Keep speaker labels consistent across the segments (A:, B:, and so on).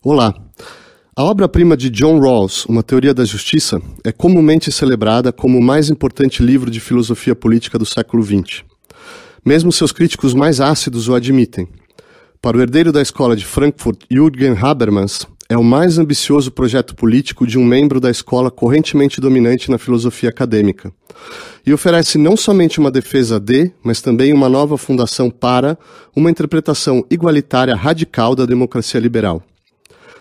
A: Olá! A obra-prima de John Rawls, Uma Teoria da Justiça, é comumente celebrada como o mais importante livro de filosofia política do século XX. Mesmo seus críticos mais ácidos o admitem. Para o herdeiro da escola de Frankfurt, Jürgen Habermas, é o mais ambicioso projeto político de um membro da escola correntemente dominante na filosofia acadêmica. E oferece não somente uma defesa de, mas também uma nova fundação para uma interpretação igualitária radical da democracia liberal.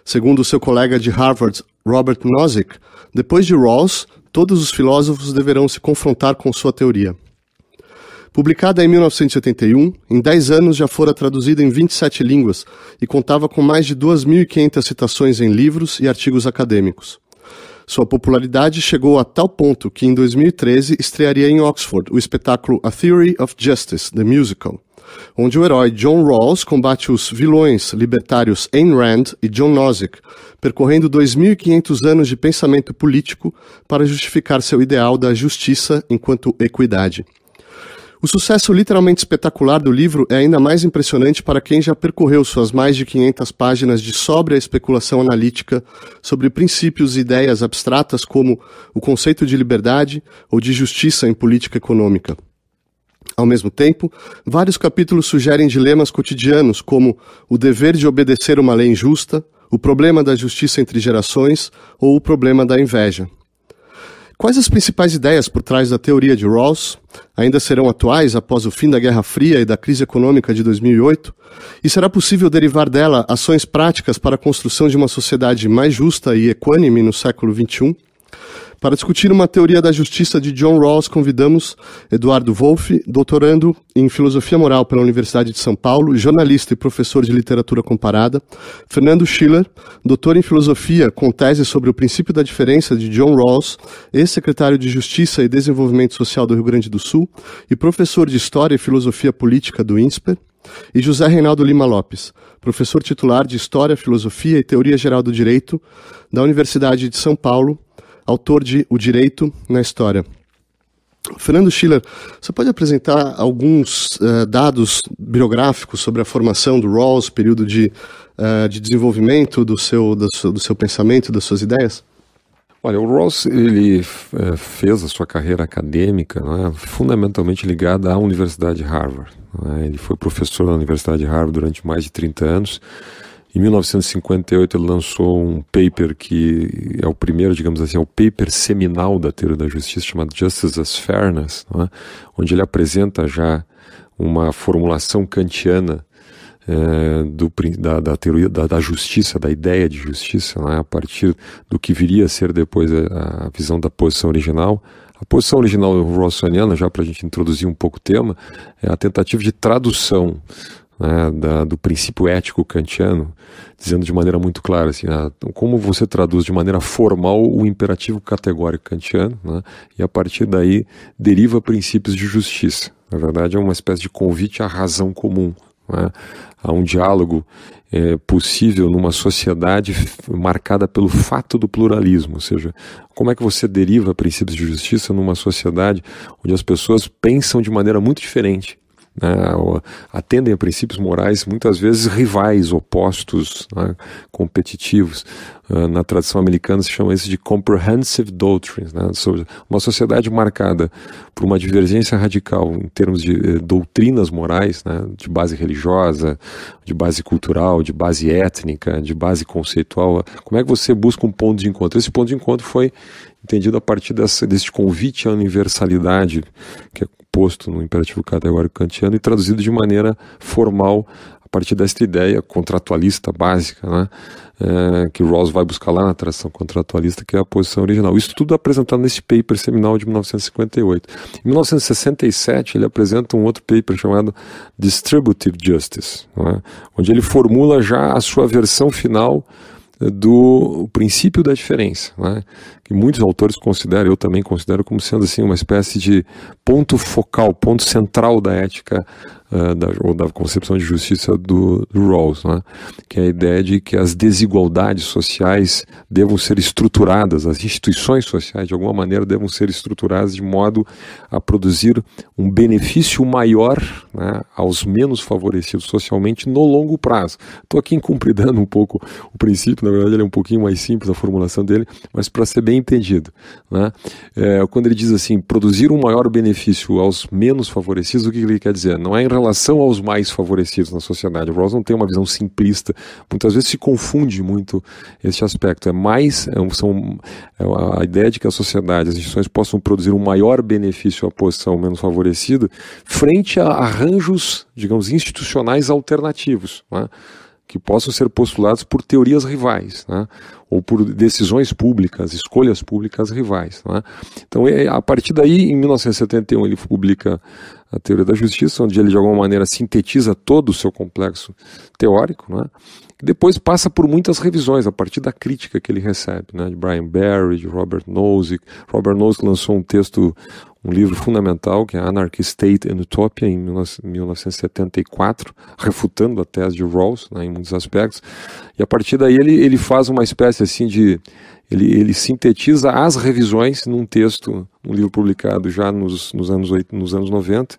A: Segundo seu colega de Harvard, Robert Nozick, depois de Rawls, todos os filósofos deverão se confrontar com sua teoria. Publicada em 1981, em 10 anos já fora traduzida em 27 línguas e contava com mais de 2.500 citações em livros e artigos acadêmicos. Sua popularidade chegou a tal ponto que em 2013 estrearia em Oxford o espetáculo A Theory of Justice, The Musical, onde o herói John Rawls combate os vilões libertários Ayn Rand e John Nozick, percorrendo 2.500 anos de pensamento político para justificar seu ideal da justiça enquanto equidade. O sucesso literalmente espetacular do livro é ainda mais impressionante para quem já percorreu suas mais de 500 páginas de sóbria especulação analítica sobre princípios e ideias abstratas como o conceito de liberdade ou de justiça em política econômica. Ao mesmo tempo, vários capítulos sugerem dilemas cotidianos como o dever de obedecer uma lei injusta, o problema da justiça entre gerações ou o problema da inveja. Quais as principais ideias por trás da teoria de Rawls? Ainda serão atuais após o fim da Guerra Fria e da crise econômica de 2008? E será possível derivar dela ações práticas para a construção de uma sociedade mais justa e equânime no século XXI? Para discutir uma teoria da justiça de John Rawls, convidamos Eduardo Wolff, doutorando em Filosofia Moral pela Universidade de São Paulo, jornalista e professor de literatura comparada, Fernando Schiller, doutor em Filosofia com tese sobre o princípio da diferença de John Rawls, ex-secretário de Justiça e Desenvolvimento Social do Rio Grande do Sul e professor de História e Filosofia Política do INSPER, e José Reinaldo Lima Lopes, professor titular de História, Filosofia e Teoria Geral do Direito da Universidade de São Paulo, autor de O Direito na História. Fernando Schiller, você pode apresentar alguns dados biográficos sobre a formação do Rawls, período de desenvolvimento do seu pensamento, das suas ideias?
B: Olha, o Rawls ele fez a sua carreira acadêmica, né, fundamentalmente ligada à Universidade de Harvard. Né? Ele foi professor da Universidade de Harvard durante mais de 30 anos. Em 1958 ele lançou um paper que é o primeiro, digamos assim, é o paper seminal da teoria da justiça, chamado Justice as Fairness, né? Onde ele apresenta já uma formulação kantiana da teoria da justiça, da ideia de justiça, né? A partir do que viria a ser depois a visão da posição original. A posição original rawlsiana, já para a gente introduzir um pouco o tema, é a tentativa de tradução, né, do princípio ético kantiano, dizendo de maneira muito clara assim, como você traduz de maneira formal o imperativo categórico kantiano, né, e a partir daí deriva princípios de justiça. Na verdade é uma espécie de convite à razão comum, né, a um diálogo possível numa sociedade marcada pelo fato do pluralismo, ou seja, como é que você deriva princípios de justiça numa sociedade onde as pessoas pensam de maneira muito diferente, né, atendem a princípios morais muitas vezes rivais, opostos, né, competitivos. Na tradição americana se chama isso de comprehensive doctrines, né, sobre uma sociedade marcada por uma divergência radical em termos de doutrinas morais, né, de base religiosa, de base cultural, de base étnica, de base conceitual. Como é que você busca um ponto de encontro? Esse ponto de encontro foi entendido a partir desse convite à universalidade que é posto no imperativo categórico kantiano e traduzido de maneira formal a partir desta ideia contratualista básica, né, que Rawls vai buscar lá na tradição contratualista, que é a posição original. Isso tudo apresentado nesse paper seminal de 1958. Em 1967 ele apresenta um outro paper chamado Distributive Justice, né, onde ele formula já a sua versão final do princípio da diferença, né? Que muitos autores consideram, eu também considero como sendo assim uma espécie de ponto focal, ponto central da ética ou da concepção de justiça do Rawls, né? Que é a ideia de que as desigualdades sociais devam ser estruturadas, as instituições sociais de alguma maneira devam ser estruturadas de modo a produzir um benefício maior, né, aos menos favorecidos socialmente no longo prazo. Estou aqui incumpridando um pouco o princípio, na verdade ele é um pouquinho mais simples a formulação dele, mas para ser bem entendido, né? Quando ele diz assim, produzir um maior benefício aos menos favorecidos, o que ele quer dizer? Não é em relação aos mais favorecidos na sociedade. O Rawls não tem uma visão simplista, muitas vezes se confunde muito esse aspecto. A ideia de que a sociedade, as instituições possam produzir um maior benefício à posição menos favorecida frente a arranjos, digamos, institucionais alternativos, né, que possam ser postulados por teorias rivais, né, ou por decisões públicas, escolhas públicas rivais, né. Então, a partir daí, em 1971, ele publica a Teoria da Justiça, onde ele, de alguma maneira, sintetiza todo o seu complexo teórico, né, e depois passa por muitas revisões, a partir da crítica que ele recebe, né, de Brian Barry, de Robert Nozick. Robert Nozick lançou um livro fundamental, que é Anarchy, State and Utopia, em 1974, refutando a tese de Rawls, né, em muitos aspectos, e a partir daí ele faz uma espécie assim de... Ele sintetiza as revisões num texto, um livro publicado já nos anos 90,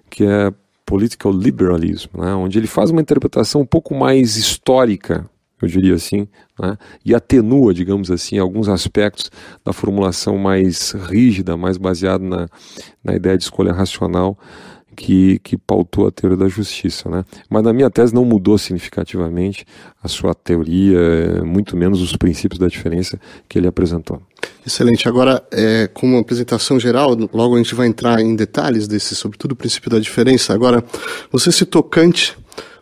B: que é Political Liberalism, né, onde ele faz uma interpretação um pouco mais histórica, eu diria assim, né, e atenua, digamos assim, alguns aspectos da formulação mais rígida, mais baseada na ideia de escolha racional que pautou a teoria da justiça, né? Mas na minha tese não mudou significativamente a sua teoria, muito menos os princípios da diferença que ele apresentou.
A: Excelente. Agora, com uma apresentação geral, logo a gente vai entrar em detalhes desse, sobretudo o princípio da diferença. Agora, você citou Kant,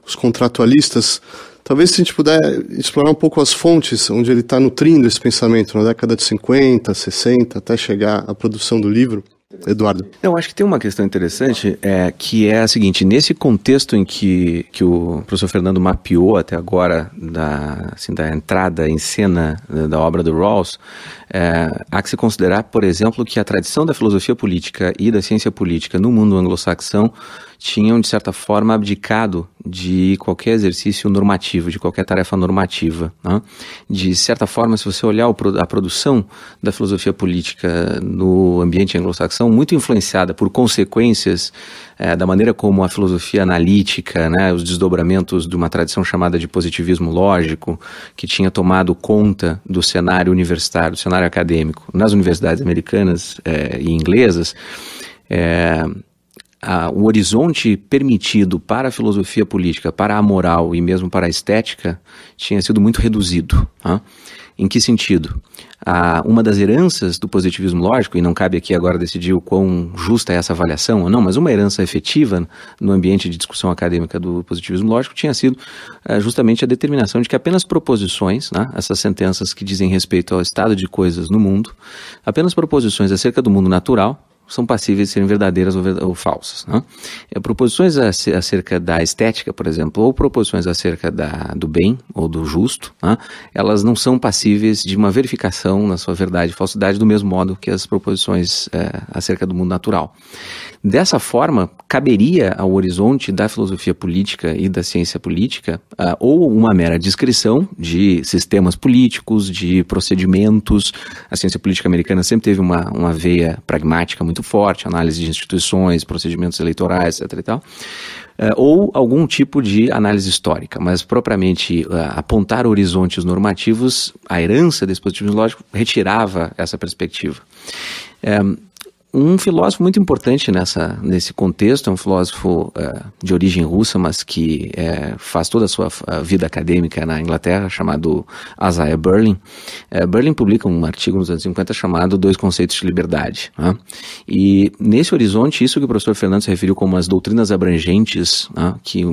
A: os contratualistas. Talvez se a gente puder explorar um pouco as fontes onde ele está nutrindo esse pensamento, na década de 50, 60, até chegar à produção do livro. Eduardo.
C: Eu acho que tem uma questão interessante, que é a seguinte: nesse contexto em que o professor Fernando mapeou até agora da entrada em cena da obra do Rawls, há que se considerar, por exemplo, que a tradição da filosofia política e da ciência política no mundo anglo-saxão tinham, de certa forma, abdicado de qualquer exercício normativo, de qualquer tarefa normativa, né? De certa forma, se você olhar a produção da filosofia política no ambiente anglo-saxão, muito influenciada por consequências da maneira como a filosofia analítica, né, os desdobramentos de uma tradição chamada de positivismo lógico, que tinha tomado conta do cenário universitário, do cenário acadêmico, nas universidades americanas e inglesas, o horizonte permitido para a filosofia política, para a moral e mesmo para a estética tinha sido muito reduzido. Né? Em que sentido? Uma das heranças do positivismo lógico, e não cabe aqui agora decidir o quão justa é essa avaliação ou não, mas uma herança efetiva no ambiente de discussão acadêmica do positivismo lógico tinha sido justamente a determinação de que apenas proposições, né, essas sentenças que dizem respeito ao estado de coisas no mundo, apenas proposições acerca do mundo natural, são passíveis de serem verdadeiras ou falsas. Né? Proposições acerca da estética, por exemplo, ou proposições acerca do bem ou do justo, né? Elas não são passíveis de uma verificação na sua verdade e falsidade do mesmo modo que as proposições acerca do mundo natural. Dessa forma, caberia ao horizonte da filosofia política e da ciência política ou uma mera descrição de sistemas políticos, de procedimentos. A ciência política americana sempre teve uma veia pragmática muito forte, análise de instituições, procedimentos eleitorais, etc. e tal. Ou algum tipo de análise histórica, mas propriamente apontar horizontes normativos, a herança desse positivismo lógico retirava essa perspectiva. Um filósofo muito importante nesse contexto, é um filósofo de origem russa, mas que faz toda a sua vida acadêmica na Inglaterra, chamado Isaiah Berlin. Berlin publica um artigo nos anos 50 chamado Dois Conceitos de Liberdade. Né? E nesse horizonte, isso que o professor Fernando se referiu como as doutrinas abrangentes, né, que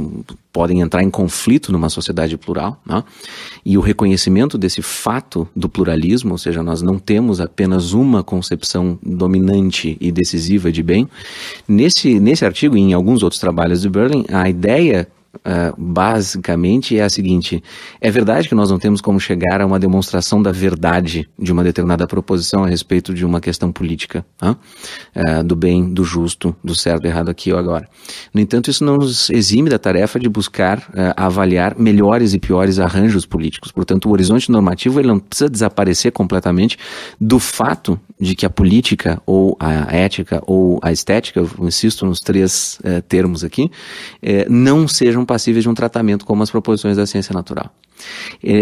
C: podem entrar em conflito numa sociedade plural, né? E o reconhecimento desse fato do pluralismo, ou seja, nós não temos apenas uma concepção dominante e decisiva de bem. Nesse artigo e em alguns outros trabalhos de Berlin, a ideia basicamente, é a seguinte: é verdade que nós não temos como chegar a uma demonstração da verdade de uma determinada proposição a respeito de uma questão política, do bem, do justo, do certo e errado aqui ou agora. No entanto, isso não nos exime da tarefa de buscar avaliar melhores e piores arranjos políticos. Portanto, o horizonte normativo ele não precisa desaparecer completamente do fato de que a política, ou a ética, ou a estética, eu insisto nos três termos aqui, não sejam passíveis de um tratamento como as proposições da ciência natural.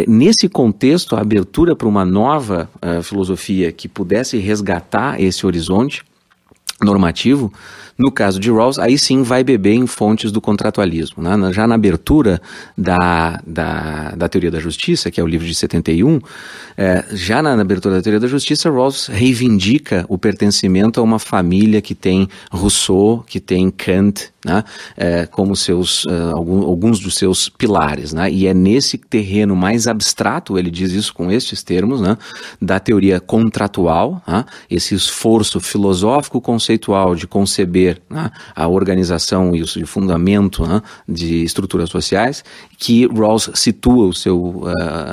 C: Nesse contexto, a abertura para uma nova filosofia que pudesse resgatar esse horizonte normativo, no caso de Rawls, aí sim vai beber em fontes do contratualismo, né? Já na abertura da Teoria da Justiça, que é o livro de 71, já na abertura da Teoria da Justiça, Rawls reivindica o pertencimento a uma família que tem Rousseau, que tem Kant, né? Como alguns dos seus pilares, né? E é nesse terreno mais abstrato, ele diz isso com estes termos, né? Da teoria contratual, né? Esse esforço filosófico conceitual de conceber, né, a organização e o fundamento, né, de estruturas sociais, que Rawls situa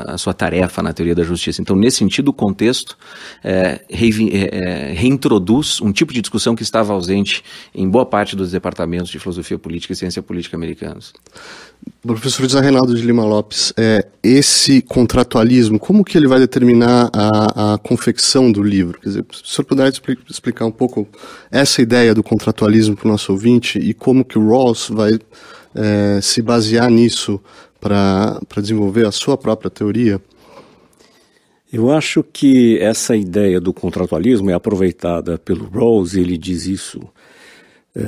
C: a sua tarefa na teoria da justiça. Então, nesse sentido, o contexto reintroduz um tipo de discussão que estava ausente em boa parte dos departamentos de filosofia política e ciência política americanos.
A: Professor José Reinaldo de Lima Lopes, esse contratualismo, como que ele vai determinar a confecção do livro? Quer dizer, se o senhor puder explicar um pouco essa ideia do contratualismo para o nosso ouvinte e como que o Rawls vai se basear nisso para desenvolver a sua própria teoria?
D: Eu acho que essa ideia do contratualismo é aproveitada pelo Rawls, e ele diz isso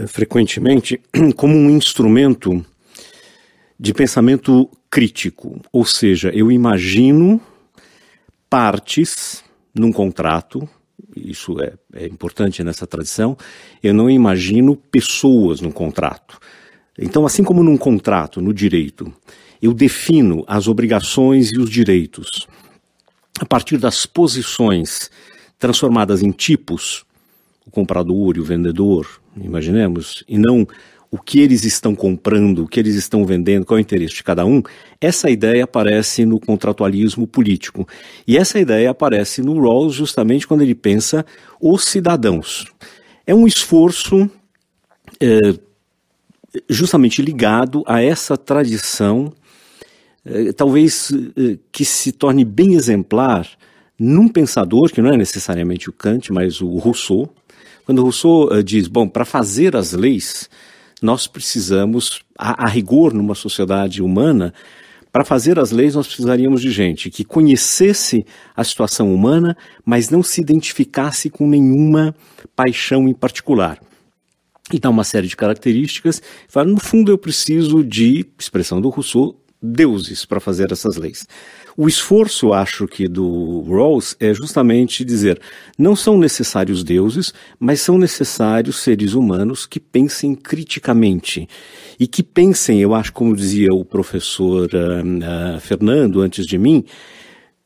D: frequentemente, como um instrumento de pensamento crítico. Ou seja, eu imagino partes num contrato, isso é importante nessa tradição, eu não imagino pessoas num contrato. Então, assim como num contrato, no direito, eu defino as obrigações e os direitos a partir das posições transformadas em tipos, o comprador e o vendedor, imaginemos, e não o que eles estão comprando, o que eles estão vendendo, qual é o interesse de cada um. Essa ideia aparece no contratualismo político. E essa ideia aparece no Rawls justamente quando ele pensa os cidadãos. É um esforço justamente ligado a essa tradição, talvez que se torne bem exemplar num pensador, que não é necessariamente o Kant, mas o Rousseau. Quando Rousseau diz, bom, para fazer as leis, nós precisamos, a rigor numa sociedade humana, para fazer as leis nós precisaríamos de gente que conhecesse a situação humana, mas não se identificasse com nenhuma paixão em particular. E dá uma série de características, fala, no fundo eu preciso de, expressão do Rousseau, deuses para fazer essas leis. O esforço, acho que, do Rawls é justamente dizer, não são necessários deuses, mas são necessários seres humanos que pensem criticamente. E que pensem, eu acho, como dizia o professor Fernando antes de mim,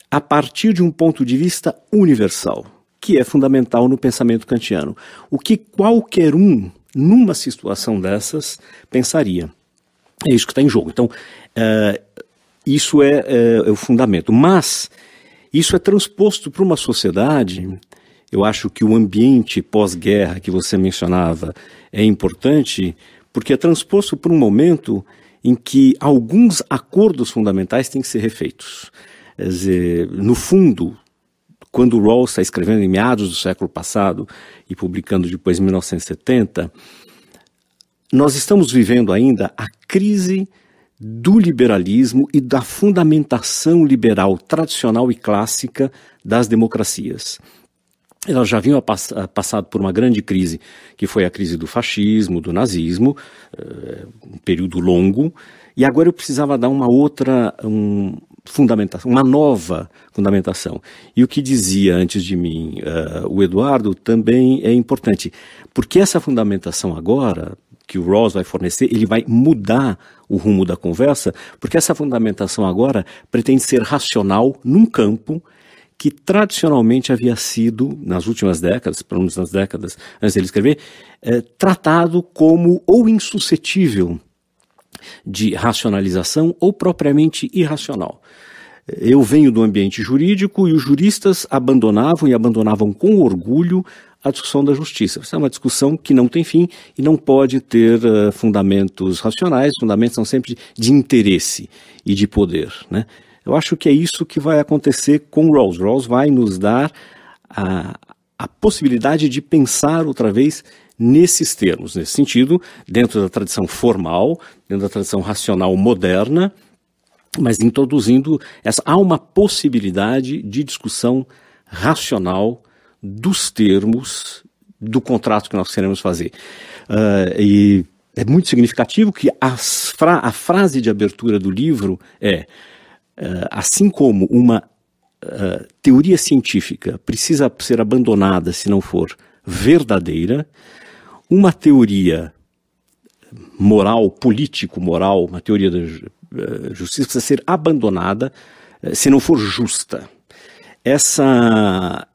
D: a partir de um ponto de vista universal, que é fundamental no pensamento kantiano. O que qualquer um, numa situação dessas, pensaria. É isso que está em jogo. Então, isso é o fundamento. Mas isso é transposto para uma sociedade. Eu acho que o ambiente pós-guerra que você mencionava é importante, porque é transposto para um momento em que alguns acordos fundamentais têm que ser refeitos. Quer dizer, no fundo, quando Rawls está escrevendo em meados do século passado e publicando depois em 1970, nós estamos vivendo ainda a crise do liberalismo e da fundamentação liberal tradicional e clássica das democracias. Elas já vinham passado por uma grande crise, que foi a crise do fascismo, do nazismo, um período longo, e agora eu precisava dar uma outra fundamentação, uma nova fundamentação. E o que dizia antes de mim o Eduardo também é importante, porque essa fundamentação agora, que o Rawls vai fornecer, ele vai mudar o rumo da conversa, porque essa fundamentação agora pretende ser racional num campo que tradicionalmente havia sido, nas últimas décadas, pelo menos nas décadas antes dele escrever, tratado como ou insuscetível de racionalização ou propriamente irracional. Eu venho do ambiente jurídico e os juristas abandonavam com orgulho a discussão da justiça. Essa é uma discussão que não tem fim e não pode ter fundamentos racionais, fundamentos são sempre de interesse e de poder, né? Eu acho que é isso que vai acontecer com Rawls. Rawls vai nos dar a possibilidade de pensar outra vez nesses termos, nesse sentido, dentro da tradição formal, dentro da tradição racional moderna, mas introduzindo há uma possibilidade de discussão racional dos termos do contrato que nós queremos fazer. E é muito significativo que a frase de abertura do livro é assim como uma teoria científica precisa ser abandonada se não for verdadeira, uma teoria moral, político-moral, uma teoria da justiça precisa ser abandonada se não for justa. Essa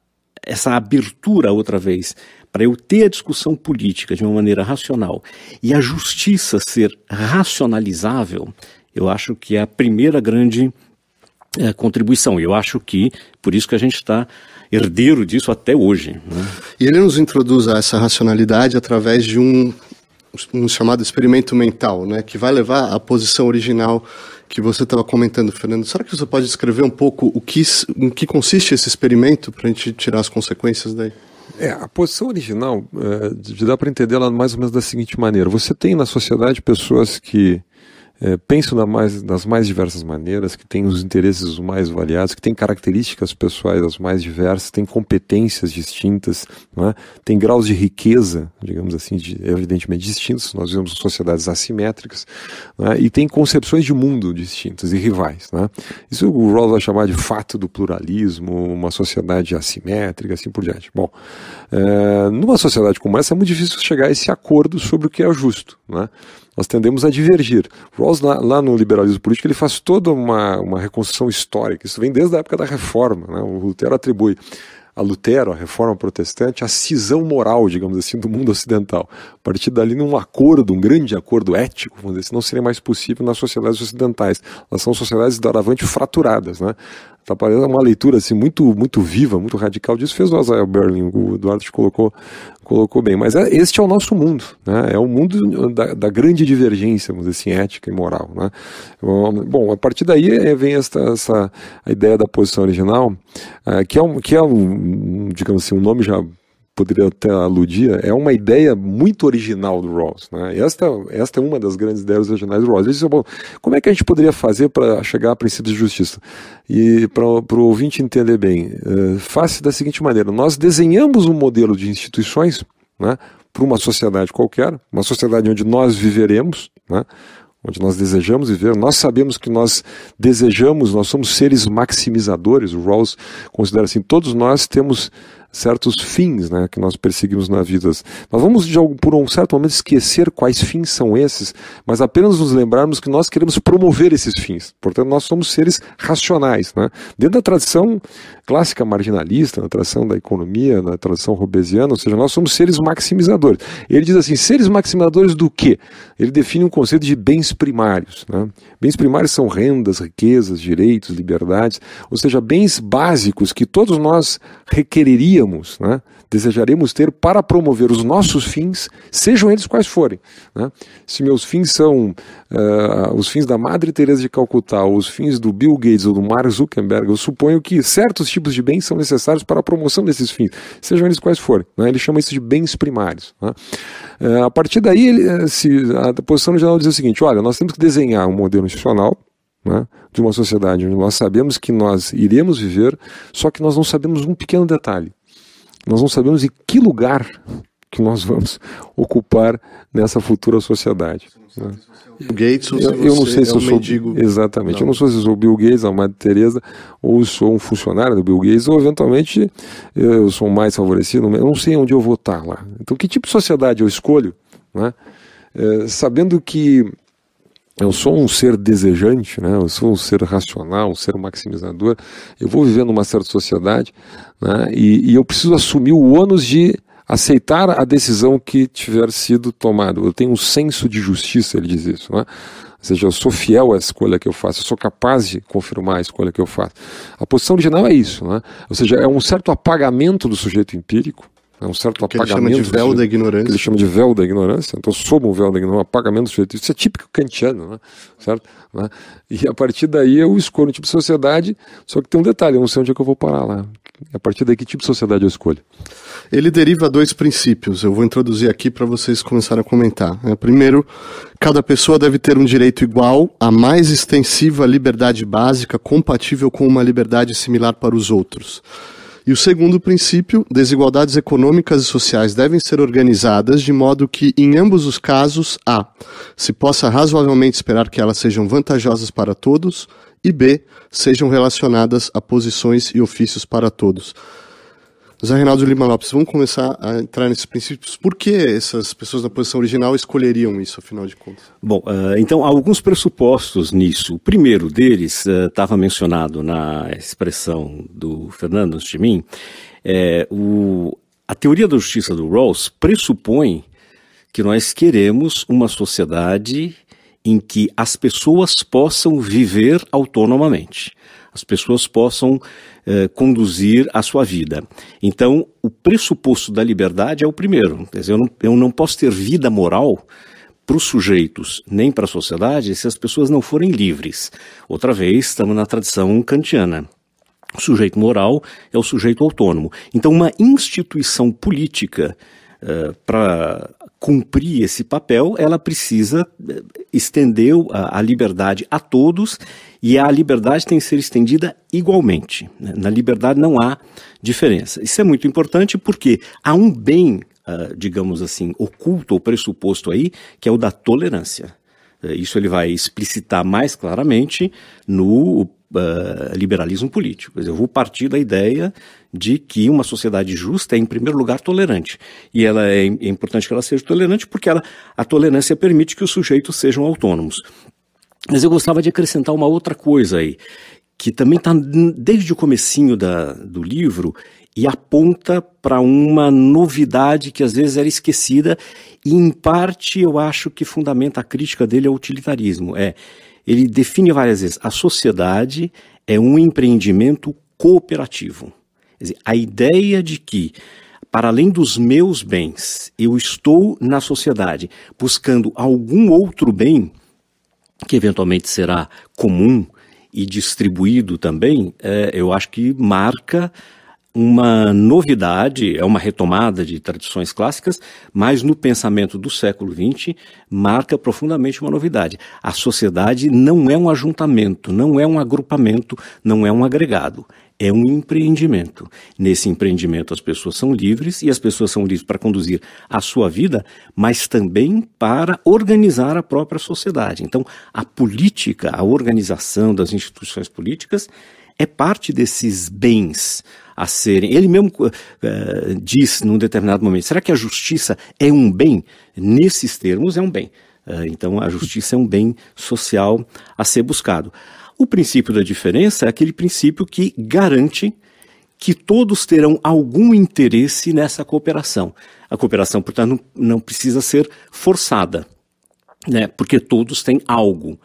D: abertura, outra vez, para eu ter a discussão política de uma maneira racional e a justiça ser racionalizável, eu acho que é a primeira grande contribuição. Eu acho que, por isso que a gente está herdeiro disso até hoje, né?
A: E ele nos introduz a essa racionalidade através de um chamado experimento mental, né, que vai levar à posição original que você estava comentando, Fernando. Será que você pode descrever um pouco em que consiste esse experimento para a gente tirar as consequências daí?
B: A posição original, dá para entender ela mais ou menos da seguinte maneira. Você tem na sociedade pessoas que pensam das mais diversas maneiras, que têm os interesses os mais variados, que têm características pessoais as mais diversas, têm competências distintas, não é? Tem graus de riqueza, digamos assim, evidentemente distintos. Nós vivemos sociedades assimétricas, não é? E tem concepções de mundo distintas e rivais, não é? Isso o Rawls vai chamar de fato do pluralismo, uma sociedade assimétrica, assim por diante. Bom, numa sociedade como essa é muito difícil chegar a esse acordo sobre o que é justo, não é? Nós tendemos a divergir. Rawls, lá no liberalismo político, ele faz toda uma reconstrução histórica. Isso vem desde a época da Reforma, né? O Lutero atribui a Lutero, a Reforma Protestante, a cisão moral, digamos assim, do mundo ocidental. A partir dali, num acordo, um grande acordo ético, vamos dizer assim, não seria mais possível nas sociedades ocidentais. Elas são sociedades doravante fraturadas, né? Tá parecendo uma leitura assim, muito, muito viva, muito radical disso, fez o Asael Berlin, o Eduardo te colocou bem. Mas este é o nosso mundo, né? É o mundo da grande divergência, vamos dizer assim, ética e moral, né? Bom, a partir daí vem a ideia da posição original, que é digamos assim, um nome já poderia até aludir, é uma ideia muito original do Rawls, né? Esta é uma das grandes ideias originais do Rawls. Ele disse, bom, como é que a gente poderia fazer para chegar a princípios de justiça? E para o ouvinte entender bem, faz-se da seguinte maneira: nós desenhamos um modelo de instituições, né, para uma sociedade qualquer, uma sociedade onde nós viveremos, né, onde nós desejamos viver. Nós sabemos que nós desejamos, nós somos seres maximizadores. O Rawls considera assim, todos nós temos certos fins, né, que nós perseguimos na vida. Nós vamos, por um certo momento, esquecer quais fins são esses, mas apenas nos lembrarmos que nós queremos promover esses fins. Portanto, nós somos seres racionais, né? Dentro da tradição clássica marginalista, na tradição da economia, na tradição hobbesiana, ou seja, nós somos seres maximizadores. Ele diz assim, seres maximizadores do quê? Ele define um conceito de bens primários, né? Bens primários são rendas, riquezas, direitos, liberdades, ou seja, bens básicos que todos nós requereríamos, né, desejaremos ter para promover os nossos fins, sejam eles quais forem, né? Se meus fins são os fins da Madre Teresa de Calcutá, ou os fins do Bill Gates ou do Mark Zuckerberg, eu suponho que certos tipos de bens são necessários para a promoção desses fins, sejam eles quais forem, né? Ele chama isso de bens primários, né? A partir daí, a posição original diz o seguinte: olha, nós temos que desenhar um modelo institucional, né, de uma sociedade onde nós sabemos que nós iremos viver, só que nós não sabemos um pequeno detalhe. Nós não sabemos em que lugar que nós vamos ocupar nessa futura sociedade. Né?
A: Gates, ou
B: eu não sei se eu sou
A: mendigo.
B: Exatamente.
A: Não.
B: Eu não sei se eu sou Bill Gates, a Madre Teresa, ou sou um funcionário do Bill Gates, ou eventualmente eu sou mais favorecido. Eu não sei onde eu vou estar lá. Então, que tipo de sociedade eu escolho, né? Sabendo que eu sou um ser desejante, né? Eu sou um ser racional, um ser maximizador. Eu vou viver numa certa sociedade, né? E eu preciso assumir o ônus de aceitar a decisão que tiver sido tomada. Eu tenho um senso de justiça, ele diz isso, né? seja, eu sou fiel à escolha que eu faço, eu sou capaz de confirmar a escolha que eu faço. A posição original é isso, né? Ou seja, é um certo apagamento do sujeito empírico, é um certo apagamento.
A: Ele chama de véu da ignorância.
B: Ele chama de véu da ignorância, então sob um véu da ignorância, um apagamento do sujeito. Isso é típico kantiano, né? Certo? Né? E a partir daí eu escolho um tipo de sociedade, só que tem um detalhe, eu não sei onde é que eu vou parar lá. A partir daí, que tipo de sociedade eu escolho?
A: Ele deriva 2 princípios, eu vou introduzir aqui para vocês começarem a comentar. Primeiro, cada pessoa deve ter um direito igual à mais extensiva liberdade básica, compatível com uma liberdade similar para os outros. E o segundo princípio, desigualdades econômicas e sociais devem ser organizadas de modo que, em ambos os casos, A, se possa razoavelmente esperar que elas sejam vantajosas para todos, e B, sejam relacionadas a posições e ofícios para todos. José Reinaldo Lima Lopes, vamos começar a entrar nesses princípios. Por que essas pessoas na posição original escolheriam isso, afinal de contas?
D: Bom, então há alguns pressupostos nisso. O primeiro deles estava mencionado na expressão do Fernando antes de mim. A teoria da justiça do Rawls pressupõe que nós queremos uma sociedade em que as pessoas possam viver autonomamente. As pessoas possam conduzir a sua vida. Então, o pressuposto da liberdade é o primeiro. Quer dizer, eu não posso ter vida moral para os sujeitos, nem para a sociedade, se as pessoas não forem livres. Outra vez, estamos na tradição kantiana. O sujeito moral é o sujeito autônomo. Então, uma instituição política, para cumprir esse papel, ela precisa estender a liberdade a todos, e a liberdade tem que ser estendida igualmente. Na liberdade não há diferença. Isso é muito importante porque há um bem, digamos assim, oculto ou pressuposto aí, que é o da tolerância. Isso ele vai explicitar mais claramente no liberalismo político. Quer dizer, eu vou partir da ideia de que uma sociedade justa é, em primeiro lugar, tolerante. E ela é importante que ela seja tolerante porque a tolerância permite que os sujeitos sejam autônomos. Mas eu gostava de acrescentar uma outra coisa aí, que também está desde o comecinho do livro e aponta para uma novidade que às vezes era esquecida e, em parte, eu acho que fundamenta a crítica dele ao utilitarismo. Ele define várias vezes, a sociedade é um empreendimento cooperativo. Quer dizer, a ideia de que, para além dos meus bens, eu estou na sociedade buscando algum outro bem, que eventualmente será comum e distribuído também, eu acho que marca uma novidade, é uma retomada de tradições clássicas, mas no pensamento do século XX marca profundamente uma novidade. A sociedade não é um ajuntamento, não é um agrupamento, não é um agregado. É um empreendimento. Nesse empreendimento as pessoas são livres, e as pessoas são livres para conduzir a sua vida, mas também para organizar a própria sociedade. Então, a política, a organização das instituições políticas é parte desses bens a serem... Ele mesmo diz num determinado momento, será que a justiça é um bem? Nesses termos, é um bem. Então, a justiça é um bem social a ser buscado. O princípio da diferença é aquele princípio que garante que todos terão algum interesse nessa cooperação. A cooperação, portanto, não precisa ser forçada, né? Porque todos têm algo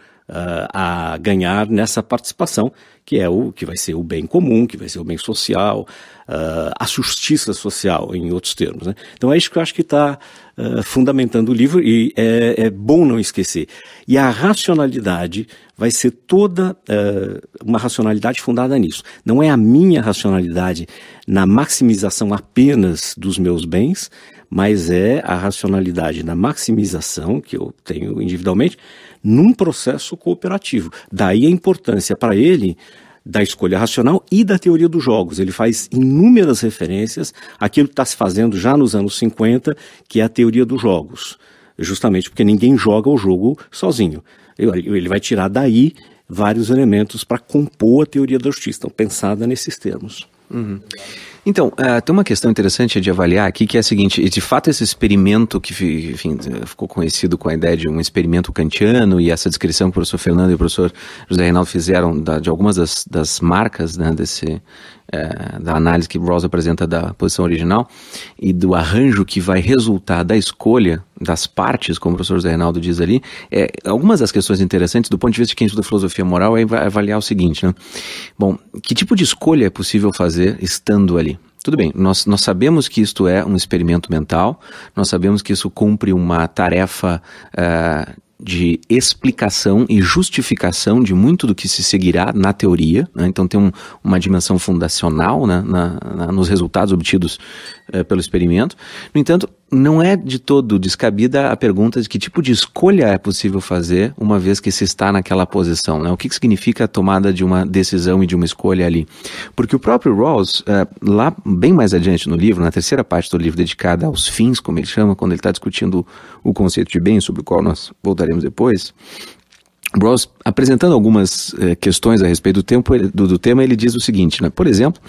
D: a ganhar nessa participação, que é o que vai ser o bem comum, que vai ser o bem social, a justiça social, em outros termos, né? Então é isso que eu acho que está fundamentando o livro, e é bom não esquecer. E a racionalidade vai ser toda uma racionalidade fundada nisso. Não é a minha racionalidade na maximização apenas dos meus bens, mas é a racionalidade na maximização que eu tenho individualmente num processo cooperativo. Daí a importância para ele da escolha racional e da teoria dos jogos. Ele faz inúmeras referências àquilo que está se fazendo já nos anos 50, que é a teoria dos jogos. Justamente porque ninguém joga o jogo sozinho. Ele vai tirar daí vários elementos para compor a teoria da justiça. Então, pensada nesses termos.
C: Uhum. Então, tem uma questão interessante de avaliar aqui, que é a seguinte: de fato esse experimento que, enfim, ficou conhecido com a ideia de um experimento kantiano, e essa descrição que o professor Fernando e o professor José Reinaldo fizeram de algumas das marcas, né, da análise que Rawls apresenta da posição original e do arranjo que vai resultar da escolha das partes, como o professor José Reinaldo diz ali, algumas das questões interessantes do ponto de vista de quem estuda filosofia moral é avaliar o seguinte, né? Bom, que tipo de escolha é possível fazer estando ali? Tudo bem, nós sabemos que isto é um experimento mental, nós sabemos que isso cumpre uma tarefa de explicação e justificação de muito do que se seguirá na teoria, né? Então tem uma dimensão fundacional, né, nos resultados obtidos pelo experimento. No entanto, não é de todo descabida a pergunta de que tipo de escolha é possível fazer uma vez que se está naquela posição, né? O que significa a tomada de uma decisão e de uma escolha ali? Porque o próprio Rawls, lá bem mais adiante no livro, na terceira parte do livro dedicada aos fins, como ele chama, quando ele está discutindo o conceito de bem, sobre o qual nós voltaremos depois, Rawls, apresentando algumas questões a respeito do tema, ele diz o seguinte, né? Por exemplo,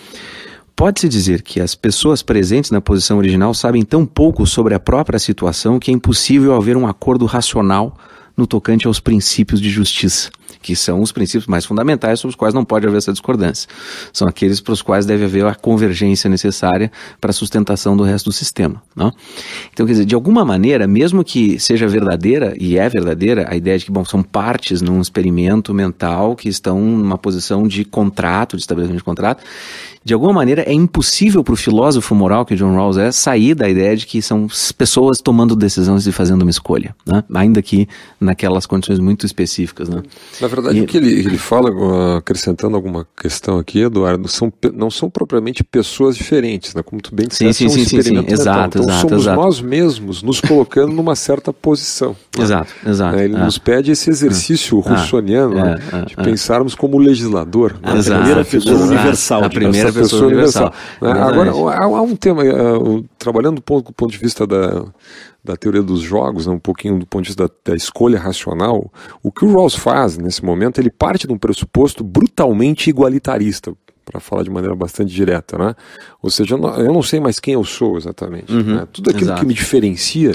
C: pode-se dizer que as pessoas presentes na posição original sabem tão pouco sobre a própria situação que é impossível haver um acordo racional no tocante aos princípios de justiça, que são os princípios mais fundamentais sobre os quais não pode haver essa discordância. São aqueles para os quais deve haver a convergência necessária para a sustentação do resto do sistema, não? Então, quer dizer, de alguma maneira, mesmo que seja verdadeira, e é verdadeira, a ideia de que, bom, são partes num experimento mental que estão numa posição de contrato, de estabelecimento de contrato, de alguma maneira é impossível para o filósofo moral que John Rawls sair da ideia de que são pessoas tomando decisões e fazendo uma escolha, né? Ainda que naquelas condições muito específicas, né?
B: Na verdade, o que ele fala, acrescentando alguma questão aqui, Eduardo, não são propriamente pessoas diferentes, né? Como tu bem disseste, é um experimento mental.
C: Exato,
B: então somos nós mesmos nos colocando numa certa posição. Né?
C: Exato.
B: Ele nos pede esse exercício russoniano, né? De pensarmos como legislador. Né?
D: A primeira pessoa universal.
C: A primeira pessoa universal.
B: Né? Agora, há um tema, trabalhando do ponto de vista da teoria dos jogos, né, um pouquinho do ponto de vista da escolha racional, o que o Rawls faz nesse momento, ele parte de um pressuposto brutalmente igualitarista, para falar de maneira bastante direta, né? Ou seja, eu não sei mais quem eu sou exatamente. Né? Tudo aquilo que me diferencia,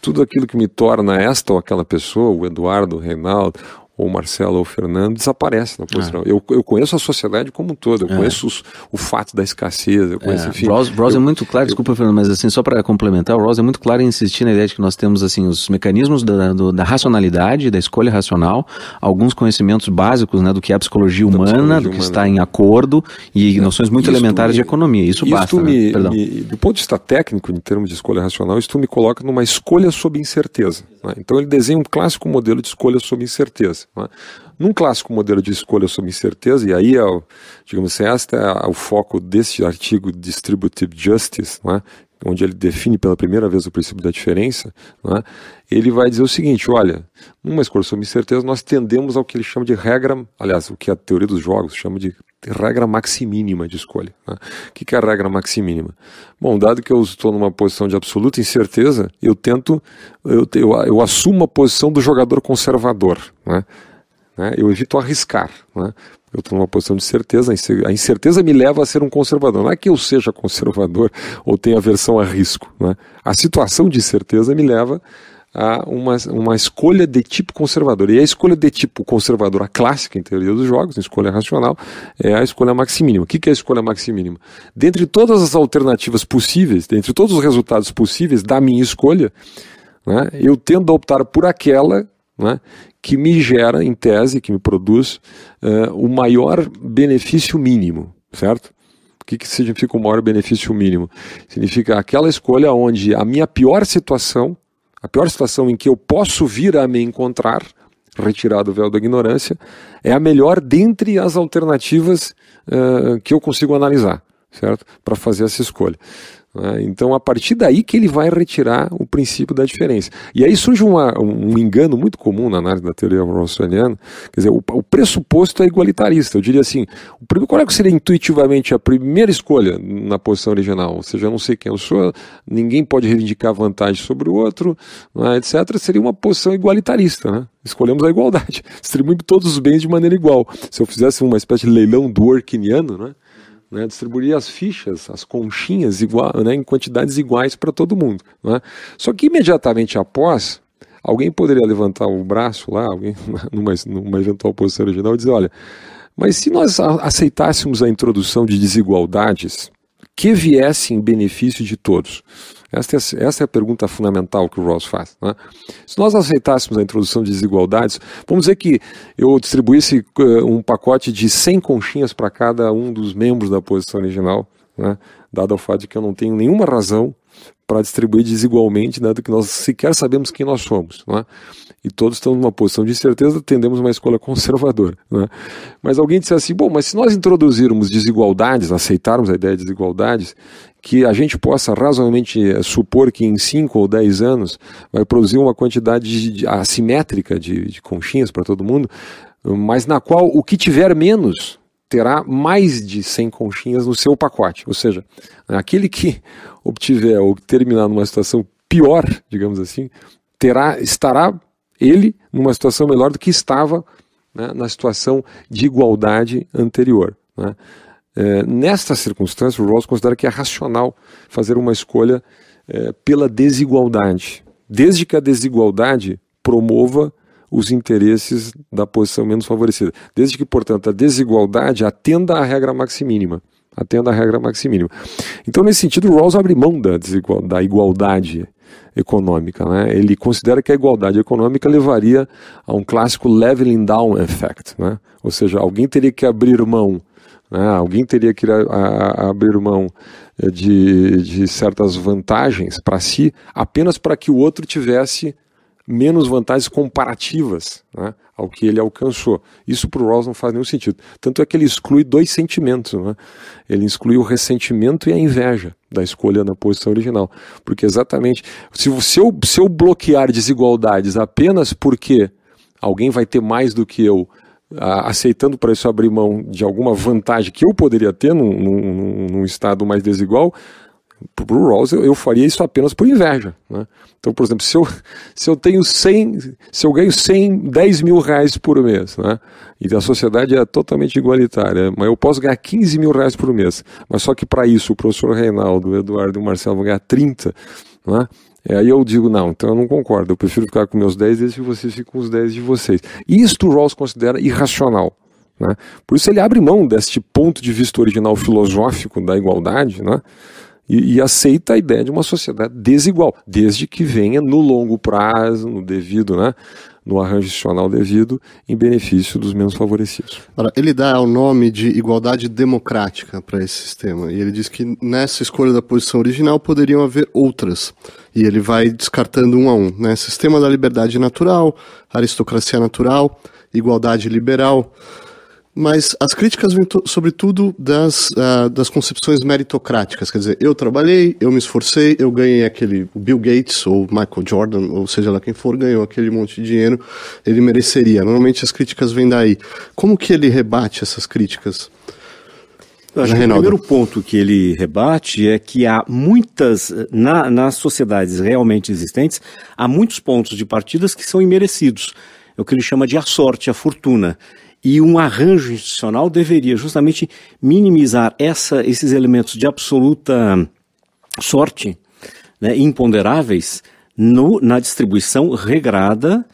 B: tudo aquilo que me torna esta ou aquela pessoa, o Eduardo, o Reinaldo, ou o Marcelo ou o Fernando, desaparece na posição. Eu conheço a sociedade como um todo, eu conheço o fato da escassez, eu conheço, enfim...
C: Rawls é muito claro, desculpa, Fernando, mas assim, só para complementar, o Rawls é muito claro em insistir na ideia de que nós temos assim, os mecanismos da racionalidade, da escolha racional, alguns conhecimentos básicos, né, do que é a psicologia humana, do que está em acordo, e noções muito elementares de economia. Isso basta, né?
B: Do ponto de vista técnico, em termos de escolha racional, isso me coloca numa escolha sob incerteza. Né? Então ele desenha um clássico modelo de escolha sob incerteza. Né? Num clássico modelo de escolha sob incerteza, e aí, digamos assim, este é o foco desse artigo Distributive Justice, né? Onde ele define pela primeira vez o princípio da diferença, né? Ele vai dizer o seguinte, olha, numa escolha sob incerteza nós tendemos ao que ele chama de regra, aliás, o que a teoria dos jogos chama de regra maximínima de escolha. Né? O que é a regra maximínima? Bom, dado que eu estou numa posição de absoluta incerteza, eu assumo a posição do jogador conservador, né? Eu evito arriscar, né? Eu estou numa posição de certeza, a incerteza me leva a ser um conservador. Não é que eu seja conservador ou tenha aversão a risco. Né? A situação de incerteza me leva a uma escolha de tipo conservador. E a escolha de tipo conservador, a clássica em teoria dos jogos, em escolha racional, é a escolha maximínima. O que é a escolha maximínima? Dentre todas as alternativas possíveis, dentre todos os resultados possíveis da minha escolha, né, eu tendo a optar por aquela, né, que me gera, em tese, que me produz o maior benefício mínimo, certo? O que significa o maior benefício mínimo? Significa aquela escolha onde a minha pior situação em que eu posso vir a me encontrar, retirado o véu da ignorância, é a melhor dentre as alternativas que eu consigo analisar, certo? Para fazer essa escolha. Então, a partir daí que ele vai retirar o princípio da diferença. E aí surge um engano muito comum na análise da teoria rawlsiana, quer dizer, o pressuposto é igualitarista. Eu diria assim, qual é que seria intuitivamente a primeira escolha na posição original? Ou seja, eu não sei quem eu sou, ninguém pode reivindicar vantagem sobre o outro, né, etc. Seria uma posição igualitarista, né? Escolhemos a igualdade, distribuímos todos os bens de maneira igual. Se eu fizesse uma espécie de leilão dworkiniano, né? né, distribuiria as fichas, as conchinhas igual, né, em quantidades iguais para todo mundo, né? Só que imediatamente após, alguém poderia levantar o braço lá, alguém numa eventual posição original e dizer, olha, mas se nós aceitássemos a introdução de desigualdades que viessem em benefício de todos? Essa é a pergunta fundamental que o Rawls faz, né? Se nós aceitássemos a introdução de desigualdades, vamos dizer que eu distribuísse um pacote de 100 conchinhas para cada um dos membros da posição original, né? Dado o fato de que eu não tenho nenhuma razão para distribuir desigualmente, dado que nós sequer sabemos quem nós somos, né? E todos estamos numa posição de incerteza, tendemos uma escolha conservadora, né? Mas alguém disse assim, bom, mas se nós introduzirmos desigualdades, aceitarmos a ideia de desigualdades, que a gente possa razoavelmente supor que em 5 ou 10 anos vai produzir uma quantidade assimétrica de conchinhas para todo mundo, mas na qual o que tiver menos terá mais de 100 conchinhas no seu pacote. Ou seja, aquele que obtiver ou terminar numa situação pior, digamos assim, estará ele numa situação melhor do que estava, né, na situação de igualdade anterior, né? Nesta circunstância, o Rawls considera que é racional fazer uma escolha pela desigualdade, desde que a desigualdade promova os interesses da posição menos favorecida. Desde que, portanto, a desigualdade atenda à regra maximínima. Então, nesse sentido, o Rawls abre mão da igualdade econômica, né? Ele considera que a igualdade econômica levaria a um clássico leveling down effect, né? Ou seja, alguém teria que abrir mão, né? Alguém teria que abrir mão de certas vantagens para si, apenas para que o outro tivesse menos vantagens comparativas, né, ao que ele alcançou. Isso para o Rawls não faz nenhum sentido. Tanto é que ele exclui 2 sentimentos, né? Ele exclui o ressentimento e a inveja da escolha na posição original. Porque exatamente, se eu bloquear desigualdades apenas porque alguém vai ter mais do que eu, aceitando para isso abrir mão de alguma vantagem que eu poderia ter num estado mais desigual, para o Rawls eu faria isso apenas por inveja, né? Então, por exemplo, se eu ganho 10 mil reais por mês, né, e a sociedade é totalmente igualitária, mas eu posso ganhar 15 mil reais por mês, mas só que para isso o professor Reinaldo, o Eduardo e o Marcelo vão ganhar 30, né? Aí eu digo, não, então eu não concordo, eu prefiro ficar com meus 10 desde que vocês fiquem com os 10 de vocês. Isto o Rawls considera irracional, né? Por isso ele abre mão deste ponto de vista original filosófico da igualdade, né? E aceita a ideia de uma sociedade desigual, desde que venha no longo prazo, no devido, né, no arranjo institucional devido, em benefício dos menos favorecidos.
A: Ora, ele dá o nome de igualdade democrática para esse sistema, e ele diz que nessa escolha da posição original poderiam haver outras, e ele vai descartando um a um, né? Sistema da liberdade natural, aristocracia natural, igualdade liberal. Mas as críticas vêm sobretudo das concepções meritocráticas, quer dizer, eu trabalhei, eu me esforcei, eu ganhei o Bill Gates ou Michael Jordan, ou seja lá quem for, ganhou aquele monte de dinheiro, ele mereceria. Normalmente as críticas vêm daí. Como que ele rebate essas críticas?
D: Eu acho que o primeiro ponto que ele rebate é que há muitas, nas sociedades realmente existentes, há muitos pontos de partidas que são imerecidos. É o que ele chama de a sorte, a fortuna. E um arranjo institucional deveria justamente minimizar esses elementos de absoluta sorte, né, imponderáveis na distribuição regrada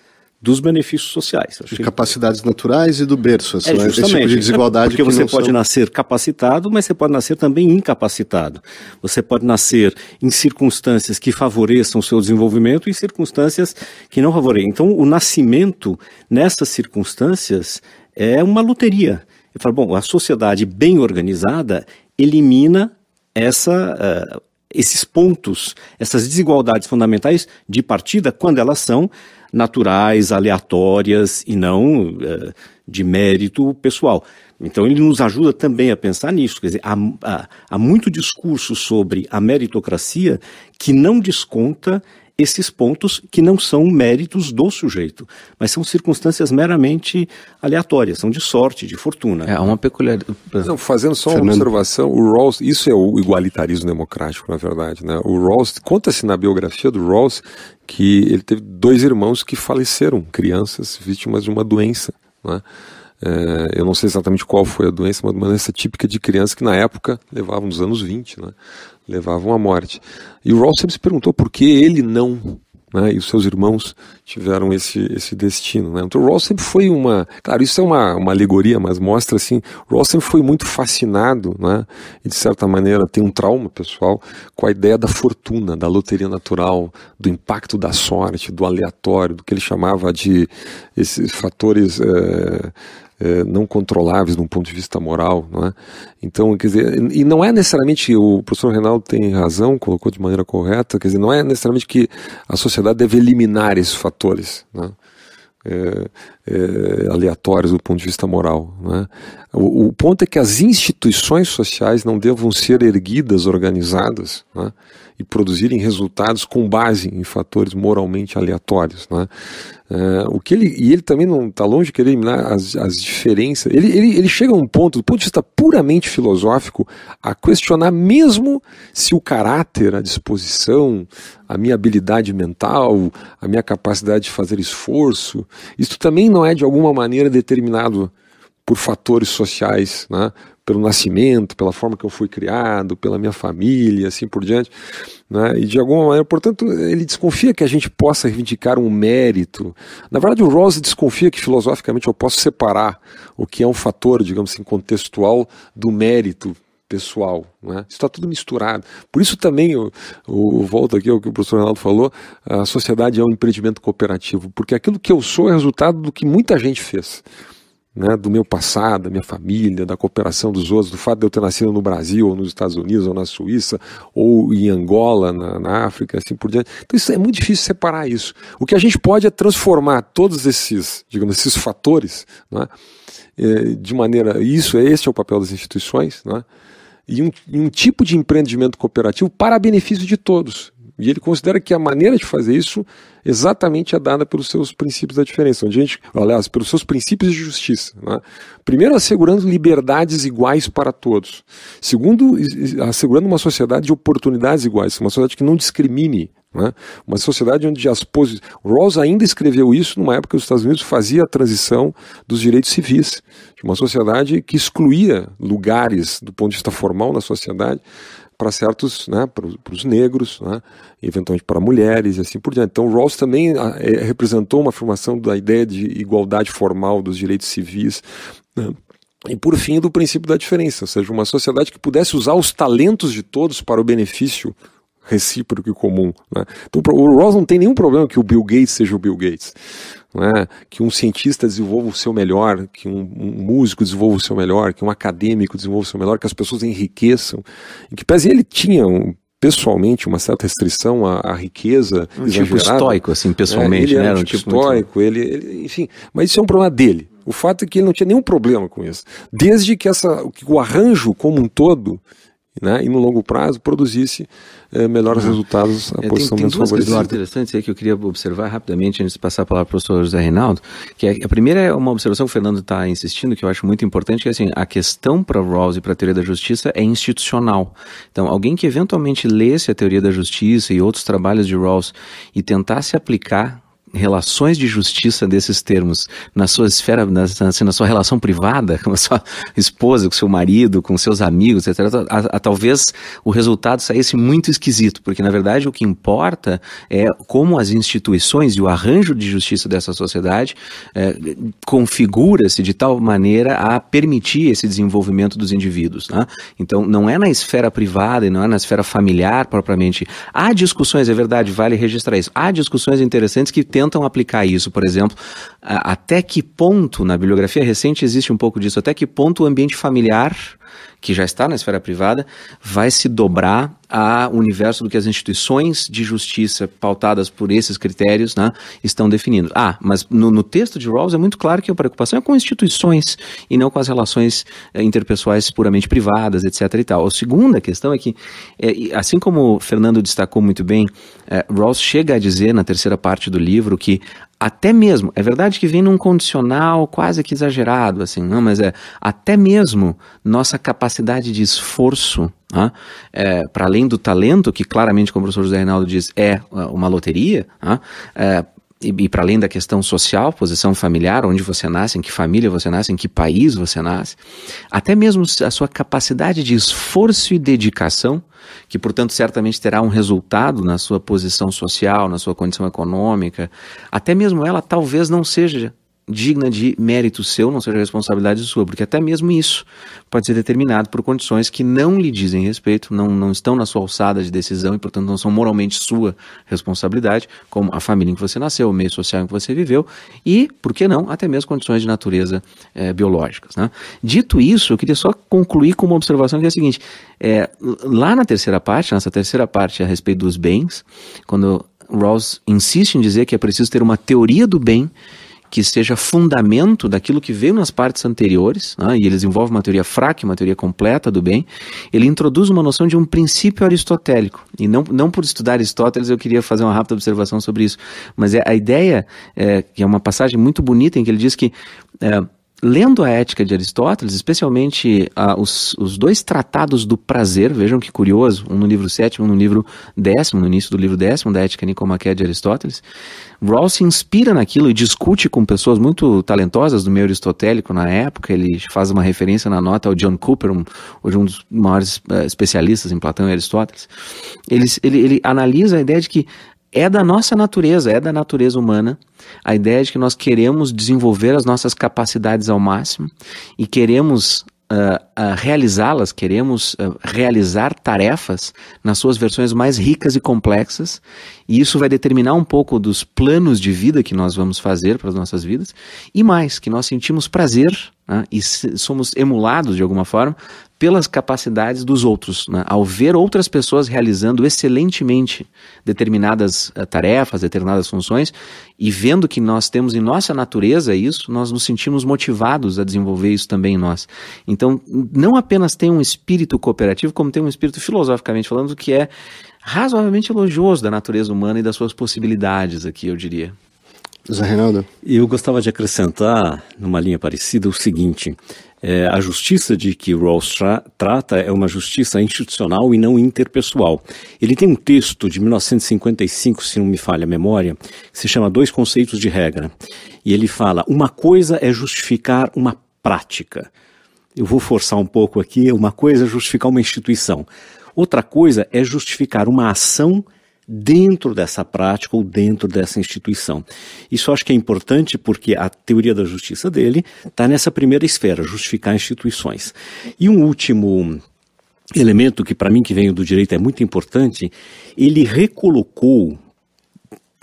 D: dos benefícios sociais.
A: De capacidades naturais e do berço, esse tipo de desigualdade.
D: Porque você pode nascer capacitado, mas você pode nascer também incapacitado. Você pode nascer em circunstâncias que favoreçam o seu desenvolvimento e circunstâncias que não favorecem. Então, o nascimento nessas circunstâncias é uma loteria. Eu falo, bom, a sociedade bem organizada elimina esses pontos, essas desigualdades fundamentais de partida, quando elas são naturais, aleatórias e não de mérito pessoal. Então ele nos ajuda também a pensar nisso. Quer dizer, há muito discurso sobre a meritocracia que não desconta esses pontos que não são méritos do sujeito, mas são circunstâncias meramente aleatórias, são de sorte, de fortuna.
C: Há uma peculiaridade.
B: Fazendo só uma observação, o Rawls, isso é o igualitarismo democrático, na verdade, né? O Rawls, conta-se na biografia do Rawls que ele teve 2 irmãos que faleceram, crianças vítimas de uma doença, né? Eu não sei exatamente qual foi a doença, mas uma doença típica de criança que na época levavam nos anos 20, né? Levavam à morte. E o Rawls sempre se perguntou por que ele não, né? E os seus irmãos tiveram esse destino, né? Então o Rawls sempre foi claro, isso é uma alegoria, mas mostra assim, o Rawls sempre foi muito fascinado, né? E de certa maneira tem um trauma pessoal com a ideia da fortuna, da loteria natural, do impacto da sorte, do aleatório, do que ele chamava de esses fatores não controláveis de um ponto de vista moral, não é? Então, quer dizer, e não é necessariamente, o professor Reinaldo tem razão, colocou de maneira correta, quer dizer, não é necessariamente que a sociedade deve eliminar esses fatores, né? Aleatórios do ponto de vista moral, né? O ponto é que as instituições sociais não devam ser erguidas, organizadas, né? E produzirem resultados com base em fatores moralmente aleatórios, né? Ele também não está longe de querer eliminar as diferenças. Ele chega a um ponto, do ponto de vista puramente filosófico, a questionar mesmo se o caráter, a disposição, a minha habilidade mental, a minha capacidade de fazer esforço, isso também não é de alguma maneira determinado por fatores sociais, né? Pelo nascimento, pela forma que eu fui criado, pela minha família, assim por diante, né? E de alguma maneira, portanto, ele desconfia que a gente possa reivindicar um mérito. Na verdade, o Rawls desconfia que filosoficamente eu posso separar o que é um fator, digamos assim, contextual do mérito pessoal, né? Isso está tudo misturado. Por isso também, eu volto aqui ao que o professor Reinaldo falou, a sociedade é um empreendimento cooperativo, porque aquilo que eu sou é resultado do que muita gente fez, né, do meu passado, da minha família, da cooperação dos outros, do fato de eu ter nascido no Brasil, ou nos Estados Unidos, ou na Suíça, ou em Angola, na África, assim por diante. Então isso é muito difícil separar isso. O que a gente pode é transformar todos esses, digamos, esses fatores, né, de maneira... Este é o papel das instituições, né, e um tipo de empreendimento cooperativo para benefício de todos. E ele considera que a maneira de fazer isso exatamente é dada pelos seus princípios da diferença, aliás, pelos seus princípios de justiça, né? Primeiro, assegurando liberdades iguais para todos. Segundo, assegurando uma sociedade de oportunidades iguais, uma sociedade que não discrimine, né? Uma sociedade onde as posições... Rawls ainda escreveu isso numa época que os Estados Unidos fazia a transição dos direitos civis, de uma sociedade que excluía lugares do ponto de vista formal na sociedade para certos, né, para os negros, né, eventualmente para mulheres e assim por diante. Então Rawls também representou uma afirmação da ideia de igualdade formal dos direitos civis, né, e por fim do princípio da diferença, ou seja, uma sociedade que pudesse usar os talentos de todos para o benefício recíproco e comum, né? Então o Rawls não tem nenhum problema que o Bill Gates seja o Bill Gates, né? Que um cientista desenvolva o seu melhor, que um músico desenvolva o seu melhor, que um acadêmico desenvolva o seu melhor, que as pessoas enriqueçam, em que pese ele tinha pessoalmente uma certa restrição à riqueza exagerada. Tipo
C: estoico, assim, pessoalmente,
B: ele era
C: né?
B: um tipo estoico, muito... enfim, mas isso é um problema dele. O fato é que ele não tinha nenhum problema com isso, desde que o arranjo como um todo, né, e no longo prazo produzisse melhores resultados à posição menos favorecida. Tem duas questões
C: interessantes aí que eu queria observar rapidamente antes de passar a palavra para o professor José Reinaldo, que a primeira é uma observação que o Fernando está insistindo, que eu acho muito importante, que é assim, a questão para Rawls e para a teoria da justiça é institucional. Então, alguém que eventualmente lesse a teoria da justiça e outros trabalhos de Rawls e tentasse aplicar relações de justiça desses termos na sua esfera, na sua relação privada, com a sua esposa, com seu marido, com seus amigos, etc., talvez o resultado saísse muito esquisito, porque na verdade o que importa é como as instituições e o arranjo de justiça dessa sociedade configura-se de tal maneira a permitir esse desenvolvimento dos indivíduos, né? Então não é na esfera privada e não é na esfera familiar propriamente. Há discussões, é verdade, vale registrar isso, há discussões interessantes que tentam aplicar isso, por exemplo, até que ponto, na bibliografia recente existe um pouco disso, até que ponto o ambiente familiar, que já está na esfera privada, vai se dobrar ao universo do que as instituições de justiça pautadas por esses critérios, né, estão definindo. Mas no texto de Rawls é muito claro que a preocupação é com instituições e não com as relações interpessoais puramente privadas, etc. e tal. A segunda questão é que, assim como o Fernando destacou muito bem, Rawls chega a dizer na terceira parte do livro que até mesmo, é verdade que vem num condicional quase que exagerado, assim, não, mas até mesmo nossa capacidade de esforço, para além do talento, que claramente, como o professor José Reinaldo diz, é uma loteria, e para além da questão social, posição familiar, onde você nasce, em que família você nasce, em que país você nasce, até mesmo a sua capacidade de esforço e dedicação, que portanto certamente terá um resultado na sua posição social, na sua condição econômica, até mesmo ela talvez não seja digna de mérito seu, não seja responsabilidade sua, porque até mesmo isso pode ser determinado por condições que não lhe dizem respeito, não estão na sua alçada de decisão e, portanto, não são moralmente sua responsabilidade, como a família em que você nasceu, o meio social em que você viveu e, por que não, até mesmo condições de natureza biológicas, né? Dito isso, eu queria só concluir com uma observação que é a seguinte, lá na terceira parte, nessa terceira parte a respeito dos bens, quando Rawls insiste em dizer que é preciso ter uma teoria do bem que seja fundamento daquilo que veio nas partes anteriores, né, e ele desenvolve uma teoria fraca e uma teoria completa do bem, ele introduz uma noção de um princípio aristotélico. E não por estudar Aristóteles eu queria fazer uma rápida observação sobre isso, mas a ideia, que é uma passagem muito bonita em que ele diz que, lendo a Ética de Aristóteles, especialmente os dois tratados do prazer, vejam que curioso, um no livro 7º, um no livro 10º, no início do livro 10º da Ética Nicomaquia de Aristóteles, Rawls se inspira naquilo e discute com pessoas muito talentosas do meio aristotélico na época. Ele faz uma referência na nota ao John Cooper, hoje um dos maiores especialistas em Platão e Aristóteles. Ele analisa a ideia de que é da nossa natureza, é da natureza humana, a ideia de que nós queremos desenvolver as nossas capacidades ao máximo e queremos realizá-las, queremos realizar tarefas nas suas versões mais ricas e complexas, e isso vai determinar um pouco dos planos de vida que nós vamos fazer para as nossas vidas, e mais, que nós sentimos prazer, né, e somos emulados de alguma forma pelas capacidades dos outros, né, ao ver outras pessoas realizando excelentemente determinadas tarefas, determinadas funções, e vendo que nós temos em nossa natureza isso, nós nos sentimos motivados a desenvolver isso também em nós. Então, não apenas tem um espírito cooperativo, como tem um espírito filosoficamente falando, que é razoavelmente elogioso da natureza humana e das suas possibilidades aqui, eu diria.
A: Zé Reinaldo?
D: Eu gostaria de acrescentar, numa linha parecida, o seguinte: a justiça de que Rawls trata é uma justiça institucional e não interpessoal. Ele tem um texto de 1955, se não me falha a memória, que se chama Dois Conceitos de Regra. E ele fala, uma coisa é justificar uma prática. Eu vou forçar um pouco aqui, uma coisa é justificar uma instituição. Outra coisa é justificar uma ação dentro dessa prática ou dentro dessa instituição. Isso eu acho que é importante porque a teoria da justiça dele está nessa primeira esfera, justificar instituições. E um último elemento que para mim que veio do direito é muito importante, ele recolocou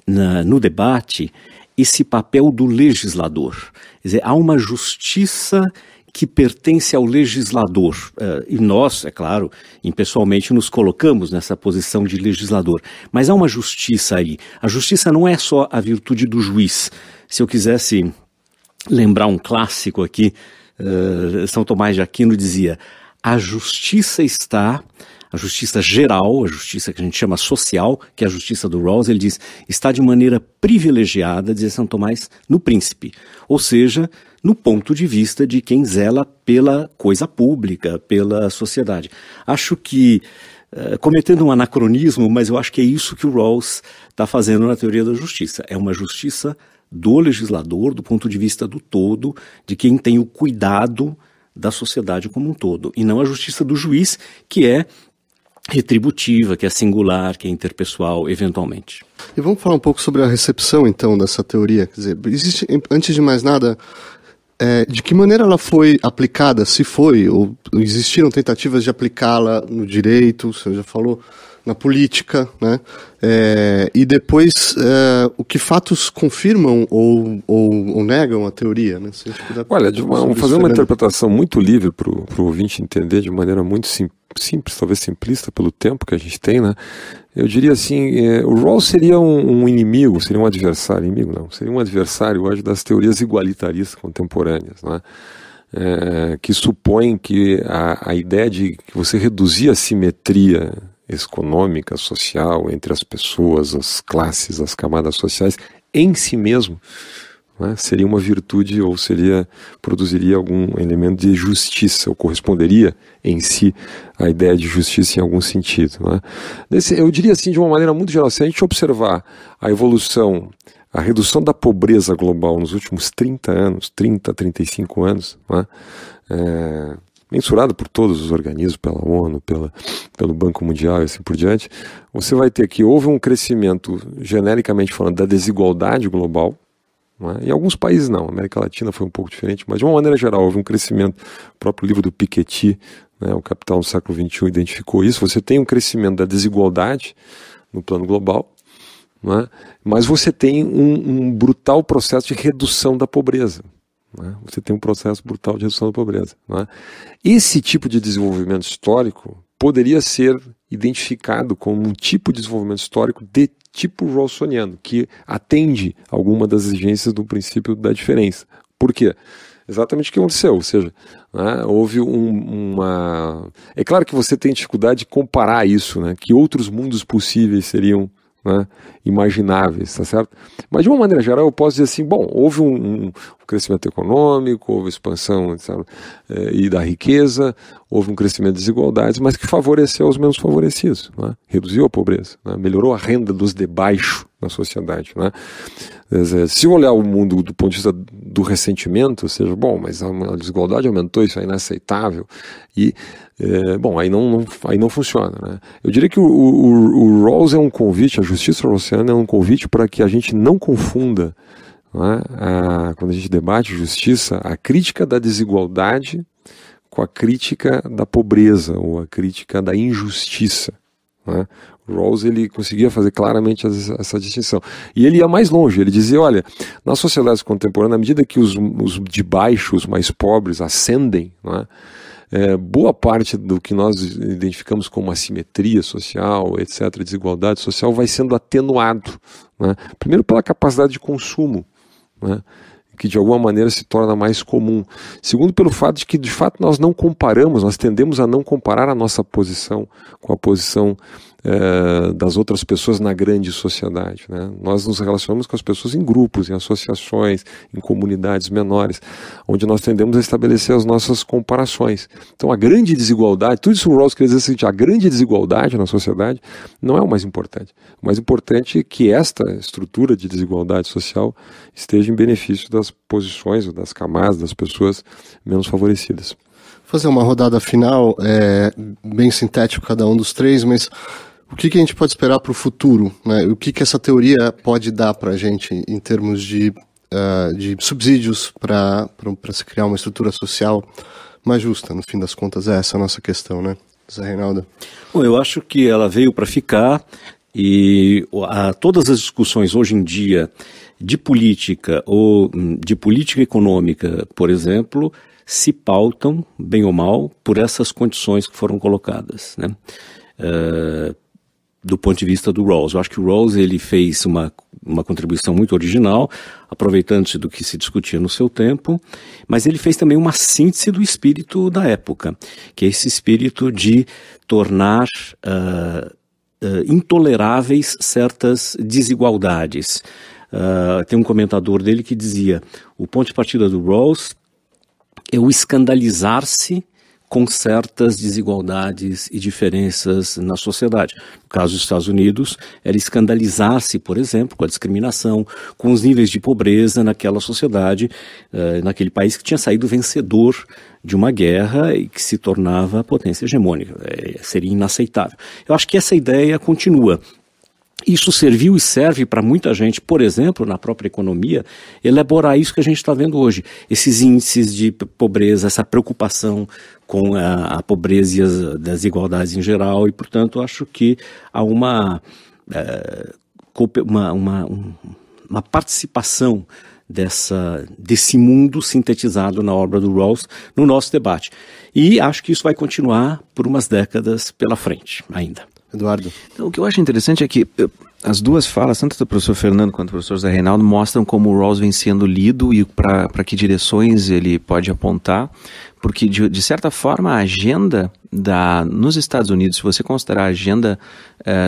D: no debate esse papel do legislador. Quer dizer, há uma justiça que pertence ao legislador. E nós, é claro, impessoalmente nos colocamos nessa posição de legislador. Mas há uma justiça aí. A justiça não é só a virtude do juiz. Se eu quisesse lembrar um clássico aqui, São Tomás de Aquino dizia, a justiça geral, a justiça que a gente chama social, que é a justiça do Rawls, ele diz, está de maneira privilegiada, dizia São Tomás, no príncipe. Ou seja, no ponto de vista de quem zela pela coisa pública, pela sociedade. Acho que, cometendo um anacronismo, mas eu acho que é isso que o Rawls está fazendo na teoria da justiça. É uma justiça do legislador, do ponto de vista do todo, de quem tem o cuidado da sociedade como um todo. E não a justiça do juiz, que é retributiva, que é singular, que é interpessoal, eventualmente.
A: E vamos falar um pouco sobre a recepção, então, dessa teoria. Quer dizer, existe, antes de mais nada, de que maneira ela foi aplicada, se foi, ou existiram tentativas de aplicá-la no direito, você já falou, na política, né? E depois, o que fatos confirmam ou negam a teoria, né? Se a gente puder
B: fazer uma interpretação muito livre para o ouvinte entender de maneira muito simples, talvez simplista pelo tempo que a gente tem, né? Eu diria assim, o Rawls seria um inimigo, seria um adversário, seria um adversário hoje das teorias igualitaristas contemporâneas, né? Que supõem que a ideia de que você reduzir a simetria econômica, social, entre as pessoas, as classes, as camadas sociais, em si mesmo, né, seria uma virtude ou produziria algum elemento de justiça, ou corresponderia em si à ideia de justiça em algum sentido. Né. Eu diria assim, de uma maneira muito geral, se a gente observar a evolução a redução da pobreza global nos últimos 30 anos, 30, 35 anos, né, mensurado por todos os organismos, pela ONU, pelo Banco Mundial e assim por diante, você vai ter que houve um crescimento, genericamente falando, da desigualdade global, né? Em alguns países não, a América Latina foi um pouco diferente, mas de uma maneira geral houve um crescimento. O próprio livro do Piketty, né, O Capital no Século XXI, identificou isso. Você tem um crescimento da desigualdade no plano global, né, mas você tem um brutal processo de redução da pobreza. Né? Você tem um processo brutal de redução da pobreza. Né? Esse tipo de desenvolvimento histórico poderia ser identificado como um tipo de desenvolvimento histórico de tipo rawlsiano, que atende alguma das exigências do princípio da diferença. Por quê? Exatamente o que aconteceu, ou seja, né, houve uma... É claro que você tem dificuldade de comparar isso, né, que outros mundos possíveis seriam, né, imagináveis, tá certo? Mas de uma maneira geral eu posso dizer assim, bom, houve um crescimento econômico, houve expansão, sabe, e da riqueza, houve um crescimento de desigualdades, mas que favoreceu os menos favorecidos, né? Reduziu a pobreza, né? Melhorou a renda dos de baixo na sociedade, né? Se olhar o mundo do ponto de vista do ressentimento, ou seja, bom, mas a desigualdade aumentou, isso é inaceitável, e bom, aí não funciona, né? Eu diria que o Rawls é um convite, a justiça rawlsiana é um convite para que a gente não confunda, né, quando a gente debate justiça, a crítica da desigualdade com a crítica da pobreza ou a crítica da injustiça, né? O Rawls, ele conseguia fazer claramente essa distinção. E ele ia mais longe, ele dizia, olha, na sociedade contemporânea, à medida que os de baixo, os mais pobres, ascendem, né, boa parte do que nós identificamos como assimetria social, etc., desigualdade social, vai sendo atenuado, né? Primeiro pela capacidade de consumo, né, que de alguma maneira se torna mais comum. Segundo, pelo fato de que, de fato, nós não comparamos, nós tendemos a não comparar a nossa posição com a posição das outras pessoas na grande sociedade, né? Nós nos relacionamos com as pessoas em grupos, em associações, em comunidades menores, onde nós tendemos a estabelecer as nossas comparações. Então a grande desigualdade, tudo isso o Rawls quer dizer o seguinte, a grande desigualdade na sociedade não é o mais importante. O mais importante é que esta estrutura de desigualdade social esteja em benefício das posições ou das camadas das pessoas menos favorecidas.
A: Fazer uma rodada final, bem sintético cada um dos três, mas o que a gente pode esperar para o futuro, né? O que essa teoria pode dar para a gente em termos de subsídios para se criar uma estrutura social mais justa? No fim das contas, essa é a nossa questão, né, Zé Reinaldo?
D: Bom, eu acho que ela veio para ficar e todas as discussões hoje em dia de política ou de política econômica, por exemplo, se pautam, bem ou mal, por essas condições que foram colocadas, né? Do ponto de vista do Rawls. Eu acho que o Rawls, ele fez uma contribuição muito original, aproveitando-se do que se discutia no seu tempo, mas ele fez também uma síntese do espírito da época, que é esse espírito de tornar intoleráveis certas desigualdades. Tem um comentador dele que dizia, o ponto de partida do Rawls é o escandalizar-se com certas desigualdades e diferenças na sociedade. No caso dos Estados Unidos, era escandalizar-se, por exemplo, com a discriminação, com os níveis de pobreza naquela sociedade, naquele país que tinha saído vencedor de uma guerra e que se tornava potência hegemônica. Seria inaceitável. Eu acho que essa ideia continua. Isso serviu e serve para muita gente, por exemplo, na própria economia, elaborar isso que a gente está vendo hoje. Esses índices de pobreza, essa preocupação com a pobreza e as desigualdades em geral, e, portanto, acho que há uma participação desse mundo sintetizado na obra do Rawls no nosso debate. E acho que isso vai continuar por umas décadas pela frente ainda.
A: Eduardo?
C: Então, o que eu acho interessante é que as duas falas, tanto do professor Fernando quanto do professor Zé Reinaldo, mostram como o Rawls vem sendo lido e para que direções ele pode apontar Porque, de certa forma, a agenda nos Estados Unidos, se você considerar a agenda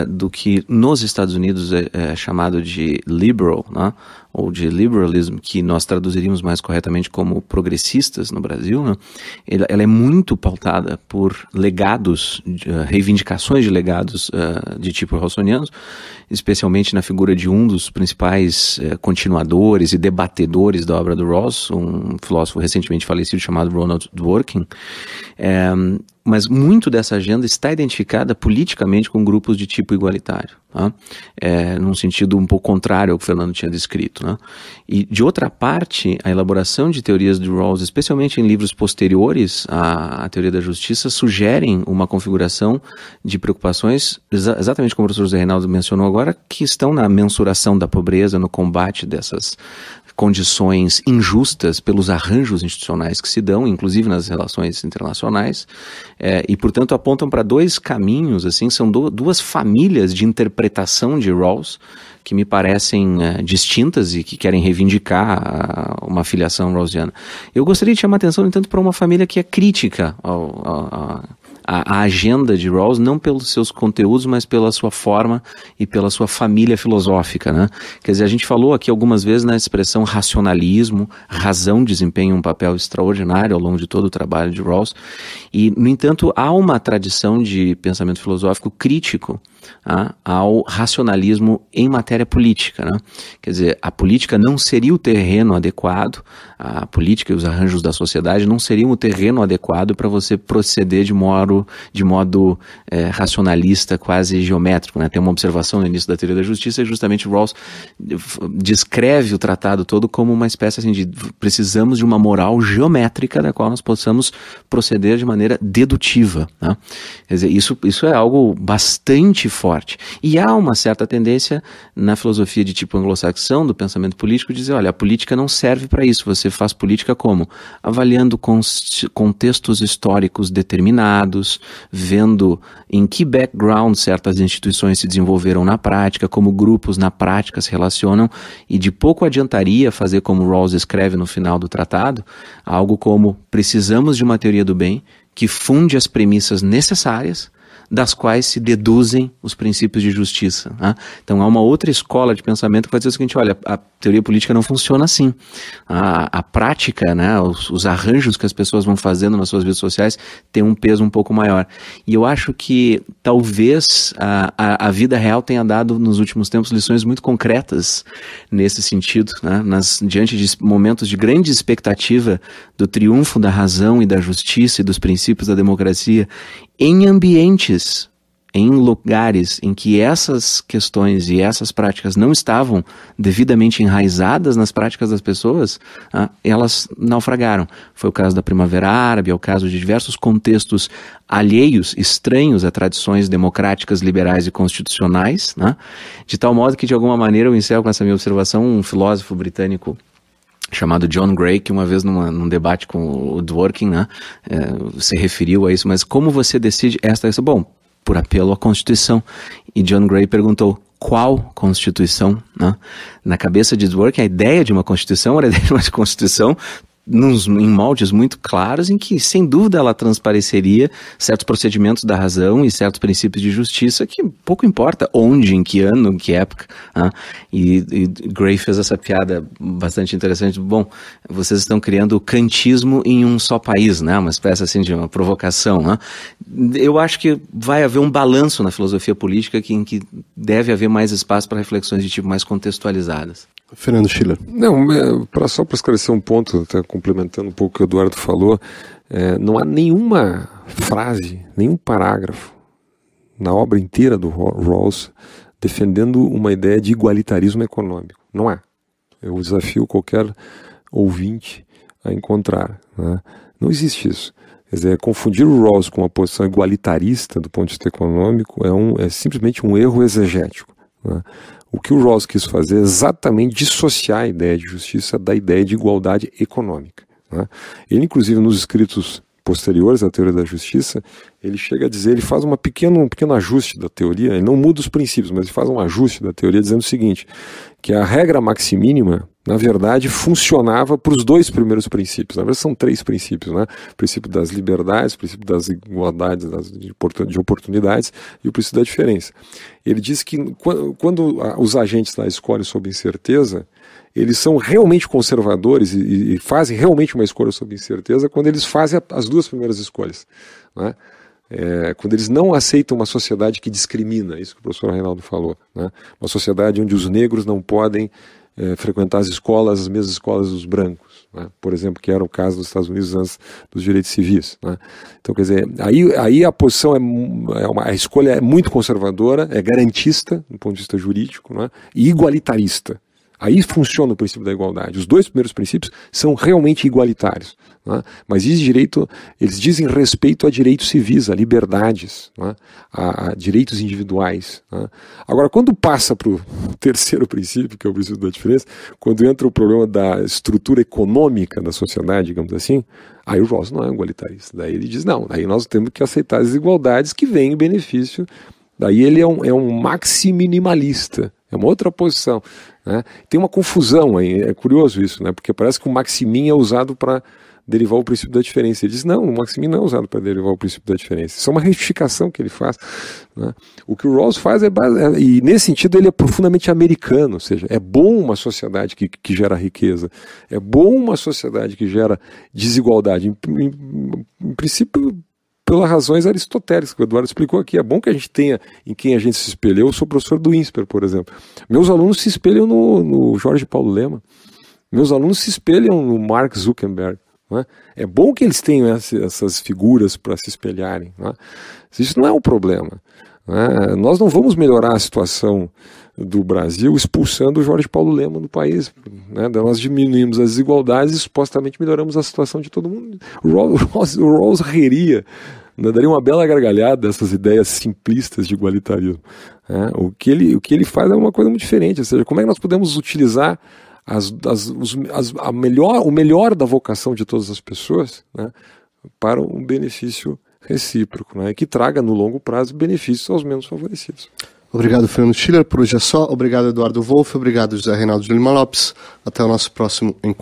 C: do que nos Estados Unidos é chamado de liberal, né, ou de liberalism, que nós traduziríamos mais corretamente como progressistas no Brasil, né, ela é muito pautada por legados, reivindicações de legados de tipo rawlsianos, especialmente na figura de um dos principais continuadores e debatedores da obra do Rawls, um filósofo recentemente falecido chamado Ronald Dworkin. Mas muito dessa agenda está identificada politicamente com grupos de tipo igualitário, tá? Num sentido um pouco contrário ao que o Fernando tinha descrito, né? E, de outra parte, a elaboração de teorias de Rawls, especialmente em livros posteriores à teoria da justiça, sugerem uma configuração de preocupações, exatamente como o professor José Reinaldo mencionou agora, que estão na mensuração da pobreza, no combate dessas condições injustas pelos arranjos institucionais que se dão, inclusive nas relações internacionais, e, portanto, apontam para dois caminhos, assim, são duas famílias de interpretação de Rawls que me parecem distintas e que querem reivindicar uma filiação rawlsiana. Eu gostaria de chamar a atenção, no entanto, para uma família que é crítica a agenda de Rawls, não pelos seus conteúdos, mas pela sua forma e pela sua família filosófica, né? Quer dizer, a gente falou aqui algumas vezes na expressão racionalismo, razão desempenha um papel extraordinário ao longo de todo o trabalho de Rawls, e, no entanto, há uma tradição de pensamento filosófico crítico ao racionalismo em matéria política, né? Quer dizer, a política não seria o terreno adequado, a política e os arranjos da sociedade não seriam o terreno adequado para você proceder de modo racionalista, quase geométrico, né? Tem uma observação no início da teoria da justiça e justamente Rawls descreve o tratado todo como uma espécie assim de precisamos de uma moral geométrica da qual nós possamos proceder de maneira dedutiva, né? Quer dizer, isso é algo bastante forte. E há uma certa tendência na filosofia de tipo anglo-saxão, do pensamento político, de dizer, olha, a política não serve para isso, você faz política como? Avaliando contextos históricos determinados, vendo em que background certas instituições se desenvolveram na prática, como grupos na prática se relacionam, e de pouco adiantaria fazer como Rawls escreve no final do tratado, algo como, precisamos de uma teoria do bem que funde as premissas necessárias das quais se deduzem os princípios de justiça, né? Então há uma outra escola de pensamento que vai dizer o seguinte, olha, a teoria política não funciona assim. A prática, né, os arranjos que as pessoas vão fazendo nas suas vidas sociais tem um peso um pouco maior. E eu acho que talvez a vida real tenha dado nos últimos tempos lições muito concretas nesse sentido, né? Diante de momentos de grande expectativa do triunfo da razão e da justiça e dos princípios da democracia em ambientes, em lugares em que essas questões e essas práticas não estavam devidamente enraizadas nas práticas das pessoas, elas naufragaram. Foi o caso da Primavera Árabe, é o caso de diversos contextos alheios, estranhos a tradições democráticas, liberais e constitucionais, né? De tal modo que, de alguma maneira, eu encerro com essa minha observação, um filósofo britânico chamado John Gray, que uma vez num debate com o Dworkin, né, se referiu a isso, mas como você decide esta? Bom, por apelo à Constituição. E John Gray perguntou, qual Constituição? Né? Na cabeça de Dworkin, a ideia de uma Constituição era a ideia de uma Constituição em moldes muito claros, em que, sem dúvida, ela transpareceria certos procedimentos da razão e certos princípios de justiça, que pouco importa onde, em que ano, em que época. E Gray fez essa piada bastante interessante. Bom, vocês estão criando o kantismo em um só país, né? Uma espécie assim de uma provocação. Né? Eu acho que vai haver um balanço na filosofia política em que deve haver mais espaço para reflexões de tipo mais contextualizadas.
A: Fernando Schiller.
B: Não, só para esclarecer um ponto, até complementando um pouco o que o Eduardo falou, não há nenhuma frase, nenhum parágrafo na obra inteira do Rawls defendendo uma ideia de igualitarismo econômico. Não há. Eu desafio qualquer ouvinte a encontrar, né? Não existe isso. Quer dizer, confundir o Rawls com uma posição igualitarista do ponto de vista econômico é simplesmente um erro exegético, né? O que o Rawls quis fazer é exatamente dissociar a ideia de justiça da ideia de igualdade econômica, né? Ele, inclusive, nos escritos posteriores à teoria da justiça, ele chega a dizer, ele faz um pequeno ajuste da teoria, ele não muda os princípios, mas ele faz um ajuste da teoria dizendo o seguinte, que a regra maximínima, na verdade, funcionava para os dois primeiros princípios. Na verdade, são 3 princípios, né? O princípio das liberdades, o princípio das igualdades, de oportunidades e o princípio da diferença. Ele diz que quando os agentes lá escolhem sob incerteza, eles são realmente conservadores e fazem realmente uma escolha sob incerteza quando eles fazem as 2 primeiras escolhas, né? Quando eles não aceitam uma sociedade que discrimina, isso que o professor Reinaldo falou, né? Uma sociedade onde os negros não podem frequentar as mesmas escolas dos brancos, né? Por exemplo, que era o caso dos Estados Unidos antes dos direitos civis, né? Então, quer dizer, aí a posição a escolha é muito conservadora, é garantista, do ponto de vista jurídico, né? E igualitarista. Aí funciona o princípio da igualdade. Os 2 primeiros princípios são realmente igualitários, né? Mas eles dizem respeito a direitos civis, a liberdades, né? a direitos individuais, né? Agora, quando passa para o terceiro princípio, que é o princípio da diferença, quando entra o problema da estrutura econômica da sociedade, digamos assim, aí o Rawls não é igualitarista. Daí ele diz, não, daí nós temos que aceitar as desigualdades que vêm em benefício. Daí ele é um maximinimalista. É uma outra posição, né? Tem uma confusão aí, é curioso isso, né? Porque parece que o maximin é usado para derivar o princípio da diferença. Ele diz, não, o maximin não é usado para derivar o princípio da diferença. Isso é uma retificação que ele faz, né? O que o Rawls faz e nesse sentido ele é profundamente americano, ou seja, é bom uma sociedade que gera riqueza, é bom uma sociedade que gera desigualdade. Em princípio, pelas razões aristotélicas que o Eduardo explicou aqui. É bom que a gente tenha em quem a gente se espelha. Eu sou professor do INSPER, por exemplo. Meus alunos se espelham no Jorge Paulo Lema. Meus alunos se espelham no Mark Zuckerberg, né? É bom que eles tenham essas figuras para se espelharem, né? Isso não é um problema, né? Nós não vamos melhorar a situação do Brasil expulsando o Jorge Paulo Lema do país, né? Nós diminuímos as desigualdades e supostamente melhoramos a situação de todo mundo. O Rawls riria, né? Daria uma bela gargalhada dessas ideias simplistas de igualitarismo, né? O que ele faz é uma coisa muito diferente, ou seja, como é que nós podemos utilizar o melhor da vocação de todas as pessoas, né, para um benefício recíproco, né, que traga no longo prazo benefícios aos menos favorecidos.
A: Obrigado, Fernando Schiller. Por hoje é só. Obrigado, Eduardo Wolff. Obrigado, José Reinaldo de Lima Lopes. Até o nosso próximo encontro.